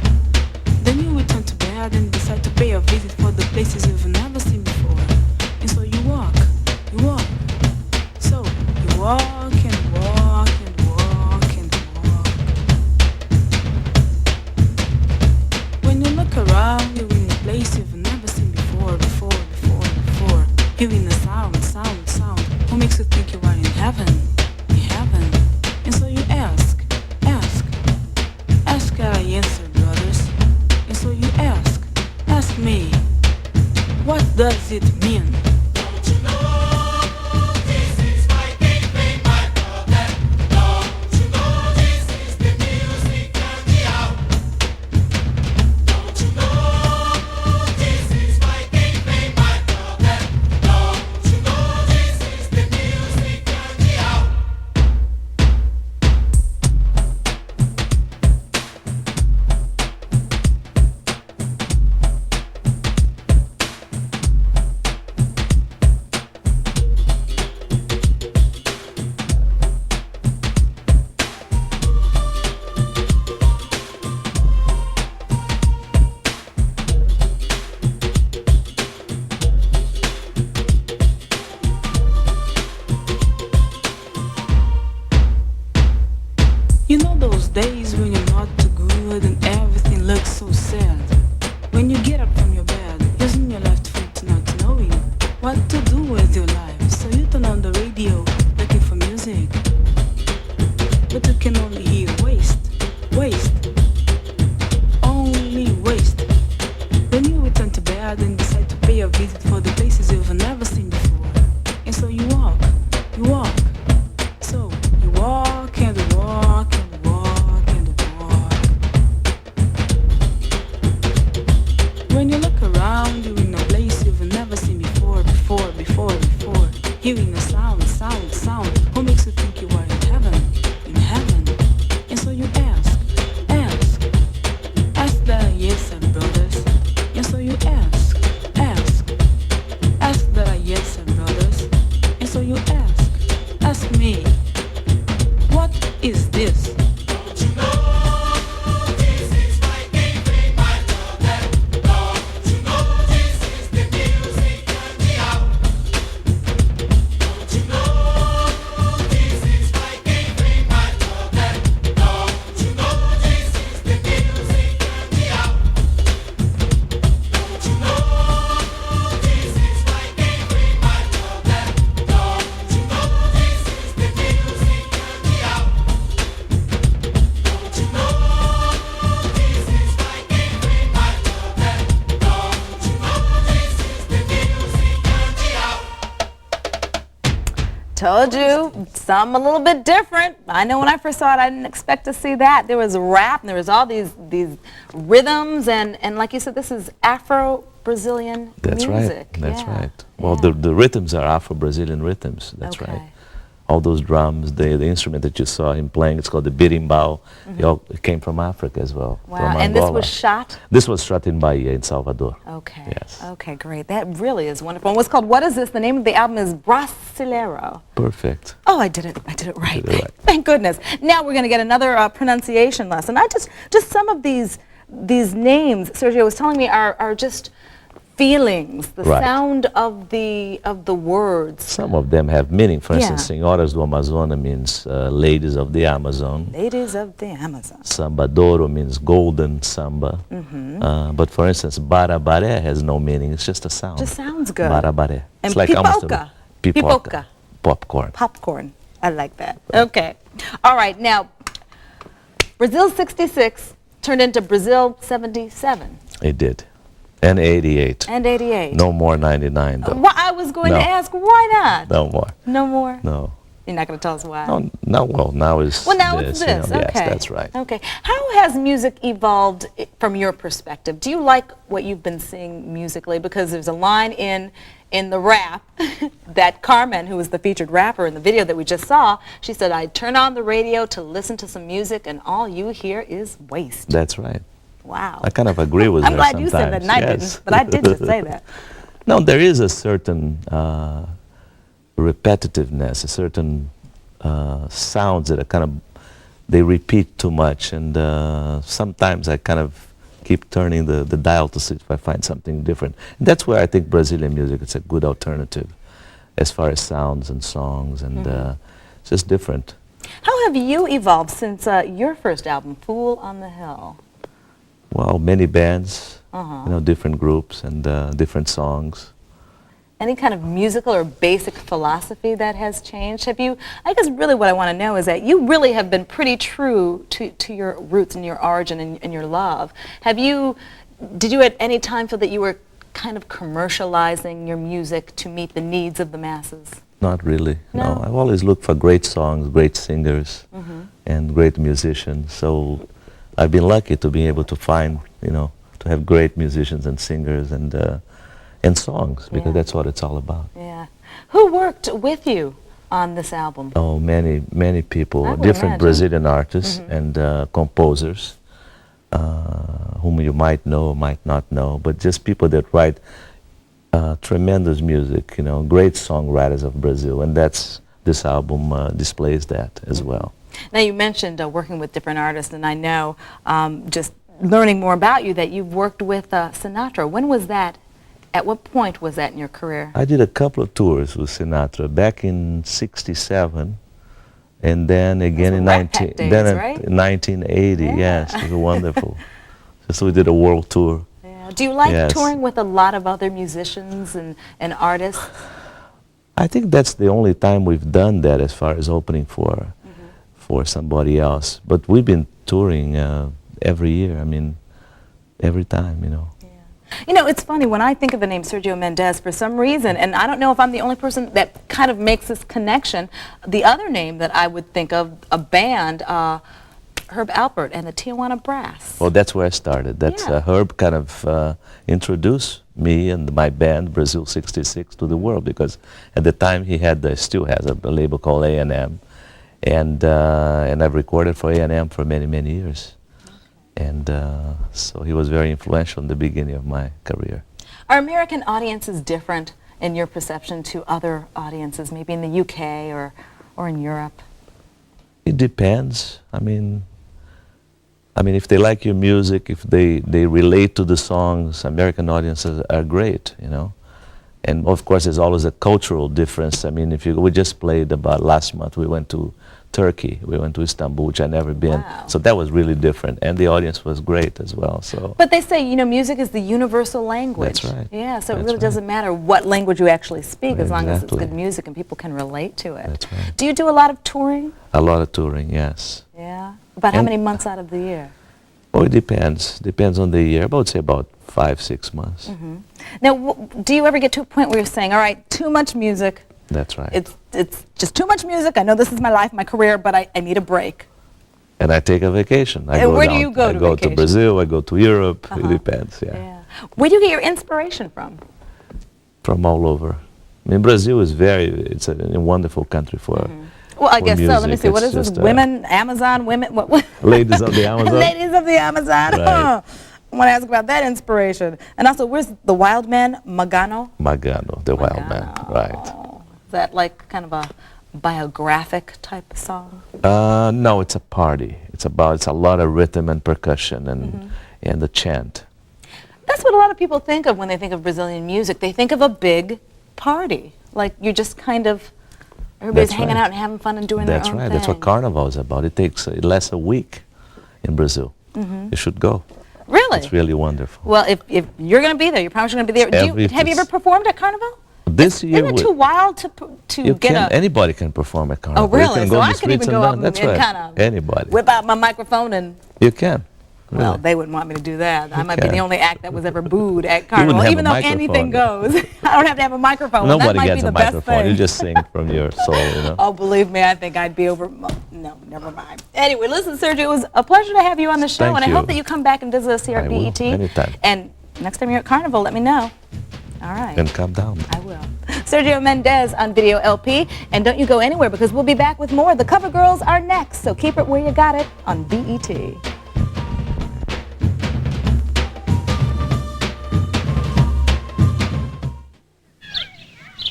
Then you return to bed and decide to pay a visit for the places you've never seen before. And so you walk, you walk. So you walk and walk. Around you in a place you've never seen before. Hearing the sound. Who makes you think you are in heaven? And so you ask, I answer, brothers. And so you ask me, what does it mean? Don't you know this is my gateway, my problem? Don't you know this is the music and the out? You know those days when you're not too good and everything looks so sad. When you get up from your bed, using your left foot not knowing what to do with your life. So you turn on the radio, looking for music. But you can only hear waste, only waste. Then you return to bed and decide to pay a visit for the places you've never seen before. And so you walk. So you walk and walk. When you look around, you're in a place you've never seen before. Hearing a sound. Who makes you think you are in heaven? And so you ask that I answer, brothers. And so you ask that I answer, brothers. And so you Told you, some a little bit different. I know when I first saw it, I didn't expect to see that. There was rap, and there was all these rhythms, and like you said, this is Afro-Brazilian music. That's yeah. right. Well, the rhythms are Afro-Brazilian rhythms. That's right. All those drums, the instrument that you saw him playing, it's called the berimbau. It came from Africa as well. Wow, from and Angola. this was shot? This was shot in Bahia, in Salvador. Okay. Yes. Okay, great. That really is wonderful. And what's called, what is this? The name of the album is Brasileiro. Perfect. Oh, I did it right. You did it right. Thank goodness. Now we're going to get another pronunciation lesson. Just some of these names, Sergio was telling me, are just feelings, the sound of the words. Some of them have meaning. For instance, Senhoras do Amazonas means ladies of the Amazon. Ladies of the Amazon. Sambadouro means golden samba. But for instance, Barabaré has no meaning. It's just a sound. Just sounds good. Barabaré. And it's like pipoca. Pipoca. Popcorn. Popcorn. I like that. Okay. All right. Now, Brazil 66 turned into Brazil 77. It did. And 88. And 88. No more 99, though. Well, I was going to ask, why not? No more. No more? No. You're not going to tell us why? No, well, now is now this. it's this. You know, okay. Yes, that's right. Okay. How has music evolved from your perspective? Do you like what you've been seeing musically? Because there's a line in the rap that Carmen, who was the featured rapper in the video that we just saw, she said, I turn on the radio to listen to some music and all you hear is waste. That's right. Wow. I kind of agree with I'm her glad sometimes. you said that and I didn't, but I did just say that. No, there is a certain repetitiveness, a certain sounds that are kind of, they repeat too much, and sometimes I kind of keep turning the dial to see if I find something different. And that's where I think Brazilian music is a good alternative as far as sounds and songs, and it's just different. How have you evolved since your first album, Fool on the Hill? Well, many bands, you know, different groups and different songs. Any kind of musical or basic philosophy that has changed? Have you, I guess really what I want to know is that you really have been pretty true to your roots and your origin and your love. Did you at any time feel that you were kind of commercializing your music to meet the needs of the masses? Not really, no. I've always looked for great songs, great singers, and great musicians. So I've been lucky to be able to find, you know, to have great musicians and singers and songs, because that's what it's all about. Yeah. Who worked with you on this album? Oh, many people, different imagine. Brazilian artists and composers, whom you might know or might not know, but just people that write tremendous music, you know, great songwriters of Brazil, and this album displays that as well. Now you mentioned working with different artists, and I know just learning more about you that you've worked with Sinatra. When was that? At what point was that in your career? I did a couple of tours with Sinatra back in '67, and then again in 1980. Yes, it was wonderful. So we did a world tour. Yeah. Do you like touring with a lot of other musicians and artists? I think that's the only time we've done that as far as opening for somebody else. But we've been touring every year. I mean, every time, you know. You know, it's funny, when I think of the name Sergio Mendes, for some reason, and I don't know if I'm the only person that kind of makes this connection, the other name that I would think of, a band, Herb Alpert and the Tijuana Brass. Well, that's where I started. That's Herb kind of introduced me and my band, Brazil 66, to the world, because at the time he had, still has a label called A&M, and I've recorded for A&M for many, many years. And so he was very influential in the beginning of my career. Are American audiences different in your perception to other audiences, maybe in the UK or in Europe? It depends. I mean, if they like your music, if they relate to the songs, American audiences are great, you know. And of course, there's always a cultural difference. I mean, we just played about last month, we went to Turkey, we went to Istanbul, which I'd never been. Wow. So that was really different, and the audience was great as well. So. But they say, you know, music is the universal language. That's right. Yeah, so it really doesn't matter what language you actually speak, as long as it's Exactly. good music and people can relate to it. That's right. Do you do a lot of touring? A lot of touring, yes. Yeah. About how many months out of the year? Oh, it depends. Depends on the year. I would say about 5-6 months. Now, do you ever get to a point where you're saying, all right, too much music? That's right. It's it's just too much music. I know this is my life, my career, but I need a break. And I take a vacation. Where do you go to I go vacation? to Brazil, I go to Europe. It depends, yeah. Where do you get your inspiration from? From all over. I mean, Brazil is it's a wonderful country for Well, I guess music. so. Let me see. What is this? Women, Amazon, women? What? Ladies of the Amazon. Ladies of the Amazon. Right. Huh. I want to ask about that inspiration. And also, where's the wild man, Magano? Magano, the wild man, right. Is that like kind of a biographic type of song? No, it's a party. It's a lot of rhythm and percussion and the chant. That's what a lot of people think of when they think of Brazilian music. They think of a big party. Like you just kind of, everybody's hanging out and having fun and doing their own thing. That's right. That's what Carnival is about. It lasts a week in Brazil. You should go. Really? It's really wonderful. Well, if you're going to be there, you promise you're going to be there. Have you ever performed at Carnival? This year, isn't it too wild to get anybody can perform at Carnival. Oh, really? You can So go I to the can even streets go up That's and right. kind of Anybody. whip out my microphone and... You can. Really. Well, they wouldn't want me to do that. I might be can. the only act that was ever booed at Carnival, even though anything goes. I don't have to have a microphone. Nobody that might gets be a the best microphone. thing. You just sing from your soul, you know. Oh, believe me, I think I'd be over. No, never mind. Anyway, listen, Sergio, it was a pleasure to have you on the show, Thank and you. I hope that you come back and visit us here at I will, BET. anytime. And next time you're at Carnival, let me know. All right. And come down. I will. Sergio Mendez on Video LP. And don't you go anywhere because we'll be back with more. The Cover Girls are next, so keep it where you got it on BET.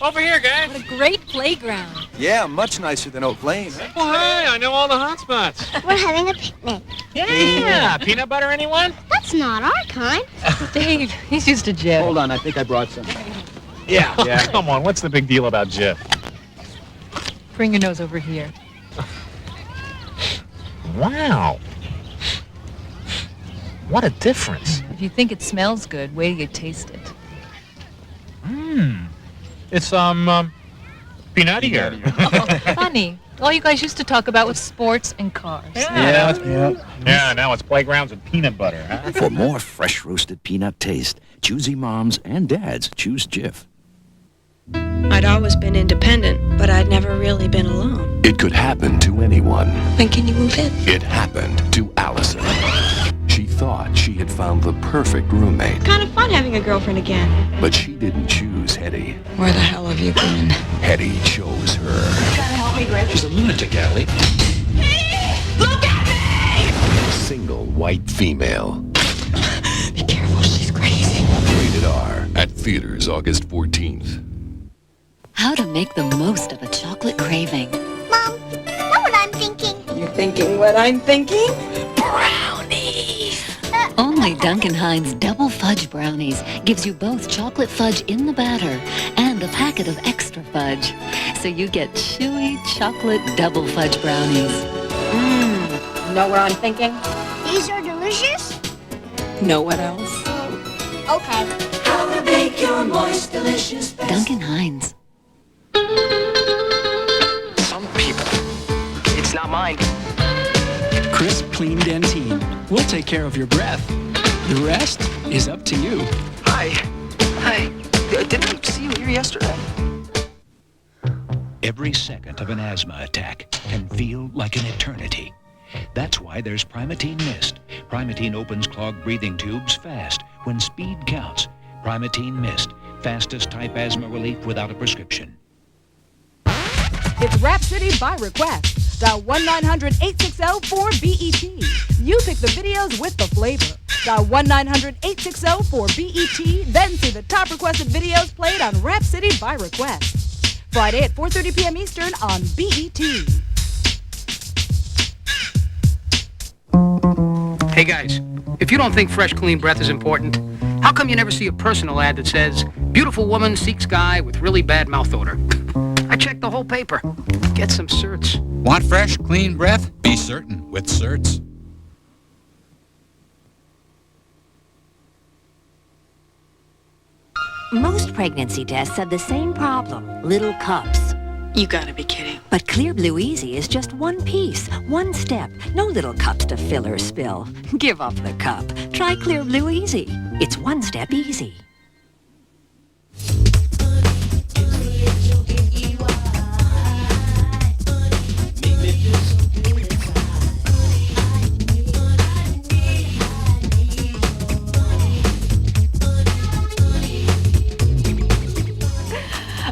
Over here, guys. What a great playground. Yeah, much nicer than Oak Lane. Well, hey, I know all the hot spots. We're having a picnic. Yeah. Peanut butter, anyone? That's not our kind. Dave, he's used to Jif. Hold on, I think I brought some. Yeah. Come on, what's the big deal about Jif? Bring your nose over here. Wow. What a difference. If you think it smells good, wait till you taste it. It's, peanuttier. Oh, funny. All you guys used to talk about was sports and cars. Yeah, now it's playgrounds with peanut butter, huh? For more fresh roasted peanut taste, choosy moms and dads choose Jif. I'd always been independent, but I'd never really been alone. It could happen to anyone. When can you move in? It happened to Allison. She thought she had found the perfect roommate, Kind of fun having a girlfriend again. but she didn't choose Hetty. Where the hell have you been? Hetty chose her. Gotta help me, Greg. She's a lunatic, Allie. Look at me! Single white female. Be careful, she's crazy. Rated R at theaters August 14th. How to make the most of a chocolate craving. Mom, know what I'm thinking? You're thinking what I'm thinking? Only Duncan Hines Double Fudge Brownies gives you both chocolate fudge in the batter and a packet of extra fudge. So you get chewy chocolate double fudge brownies. Know what I'm thinking? These are delicious? Know what else? Okay. How to make your moist, delicious Duncan Hines. Some people. It's not mine. Crisp, clean Dentine. We'll take care of your breath. The rest is up to you. Hi. Hi. Didn't I see you here yesterday? Every second of an asthma attack can feel like an eternity. That's why there's Primatene Mist. Primatene opens clogged breathing tubes fast when speed counts. Primatene Mist, fastest type asthma relief without a prescription. It's Rap City by request. Dial 1-900-860-4BET. You pick the videos with the flavor. Dial 1-900-860-4BET. Then see the top requested videos played on Rap City by request. Friday at 4:30 p.m. Eastern on BET. Hey guys, if you don't think fresh, clean breath is important, how come you never see a personal ad that says, beautiful woman seeks guy with really bad mouth odor? I checked the whole paper. Get some certs. Want fresh, clean breath? Be certain with certs. Most pregnancy tests have the same problem, little cups. You gotta be kidding. But Clear Blue Easy is just one piece, one step. No little cups to fill or spill. Give up the cup. Try Clear Blue Easy. It's one step easy.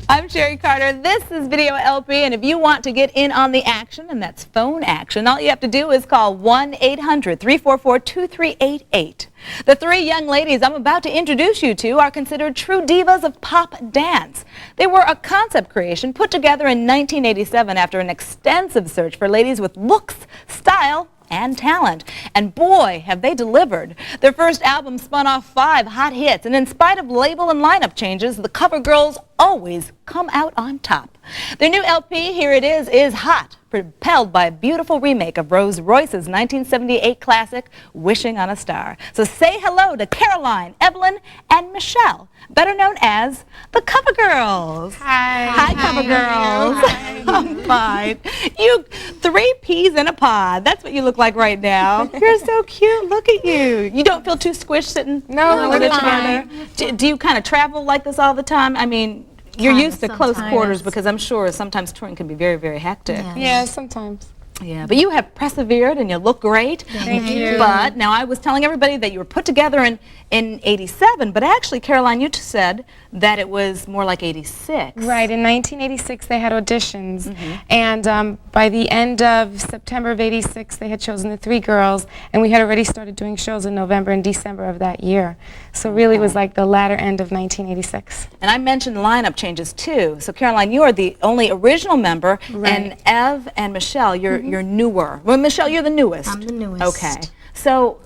I'm Sherry Carter. This is Video LP, and if you want to get in on the action, and that's phone action, all you have to do is call 1-800-344-2388. The three young ladies I'm about to introduce you to are considered true divas of pop dance. They were a concept creation put together in 1987 after an extensive search for ladies with looks, style, and talent. And boy, have they delivered. Their first album spun off 5 hot hits, and in spite of label and lineup changes, the cover girls always come out on top. Their new LP, here it is Hot, propelled by a beautiful remake of Rose Royce's 1978 classic, Wishing on a Star. So say hello to Caroline, Evelyn, and Michelle, better known as the Cover Girls. Hi. Hi, Cover Girls. Hi. I'm fine. You 3 peas in a pod. That's what you look like right now. You're so cute. Look at you. You don't feel too squished sitting with each other? Do you kind of travel like this all the time? I mean, you're used to close quarters, because I'm sure sometimes touring can be very, very hectic. Yeah, sometimes. Yeah, but you have persevered and you look great. Thank you. But now I was telling everybody that you were put together in 87, but actually, Caroline, you said that it was more like 86. Right, in 1986 they had auditions, and by the end of September of 86 they had chosen the 3 girls, and we had already started doing shows in November and December of that year. So really it was like the latter end of 1986. And I mentioned lineup changes too. So Caroline, you are the only original member, and Ev and Michelle, you're newer. Well, Michelle, you're the newest. I'm the newest. Okay. So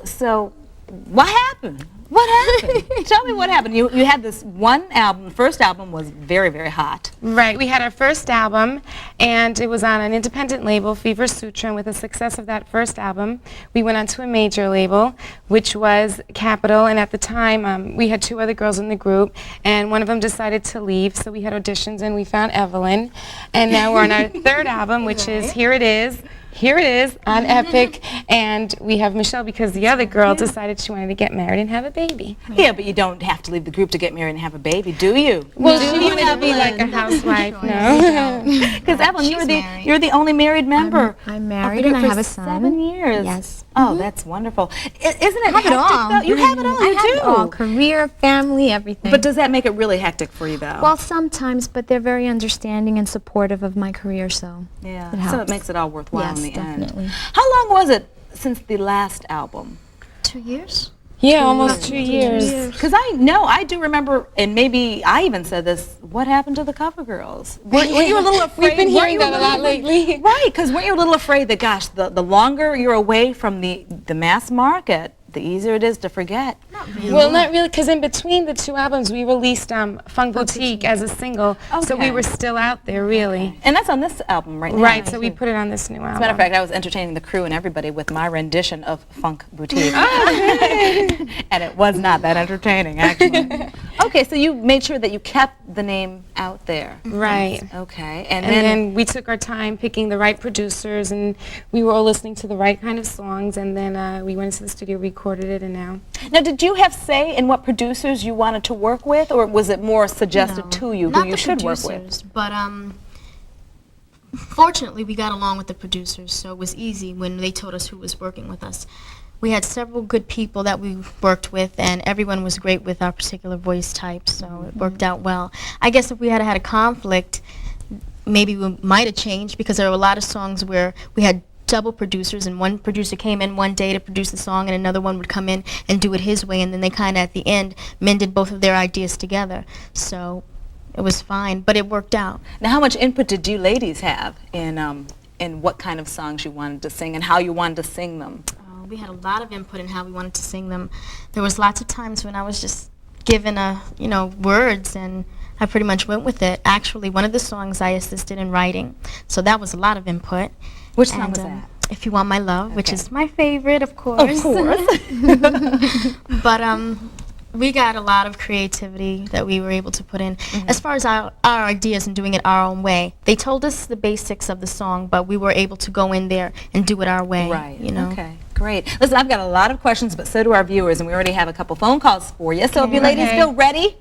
what happened? What happened? Tell me what happened. You had this one album. The first album was very, very hot. Right. We had our first album, and it was on an independent label, Fever Sutra, and with the success of that first album, we went on to a major label, which was Capitol, and at the time, we had 2 other girls in the group, and one of them decided to leave, so we had auditions, and we found Evelyn, and now we're on our 3rd album, which is Here It Is. Here it is on Epic, and we have Michelle because the other girl decided she wanted to get married and have a baby. Yeah, but you don't have to leave the group to get married and have a baby, do you? Well, she wanted to be like a housewife, no. Because Evelyn, you're the only married member. I'm married and I have a son. 7 years. Yes. Oh, that's wonderful. Isn't it I have hectic, it all. though? You have it all. You I have do. it all. Career, family, everything. But does that make it really hectic for you, though? Well, sometimes, but they're very understanding and supportive of my career, so yeah. it helps. So it makes it all worthwhile in the definitely. end. How long was it since the last album? 2 years? Yeah, almost 2 years. Because I do remember, and maybe I even said this, what happened to the Cover Girls? Were you a little afraid? We've been hearing that a lot lately. Right, because weren't you a little afraid that, gosh, the longer you're away from the mass market, the easier it is to forget? Well, not really, because in between the 2 albums, we released Funk Boutique as a single, so we were still out there, really. And that's on this album right now. Right, so we put it on this new album. As a matter of fact, I was entertaining the crew and everybody with my rendition of Funk Boutique. And it was not that entertaining, actually. Okay, so you made sure that you kept the name out there. Right. Okay. And then we took our time picking the right producers, and we were all listening to the right kind of songs, and then we went into the studio, recorded it, and now. Now, did you have say in what producers you wanted to work with, or was it more suggested to you who you should work with? But fortunately, we got along with the producers, so it was easy when they told us who was working with us. We had several good people that we worked with, and everyone was great with our particular voice type, so it worked out well. I guess if we had had a conflict, maybe we might have changed, because there were a lot of songs where we had double producers, and one producer came in one day to produce the song, and another one would come in and do it his way, and then they kind of at the end mended both of their ideas together. So it was fine, but it worked out. Now, how much input did you ladies have in what kind of songs you wanted to sing and how you wanted to sing them? We had a lot of input in how we wanted to sing them. There was lots of times when I was just given words, and I pretty much went with it. Actually, one of the songs I assisted in writing, so that was a lot of input. Which song was that? If You Want My Love, which is my favorite, of course. Of course. But we got a lot of creativity that we were able to put in. As far as our ideas and doing it our own way, they told us the basics of the song, but we were able to go in there and do it our way. Right. You know? Okay. Great. Listen, I've got a lot of questions, but so do our viewers, and we already have a couple phone calls for you. So if you ladies feel ready,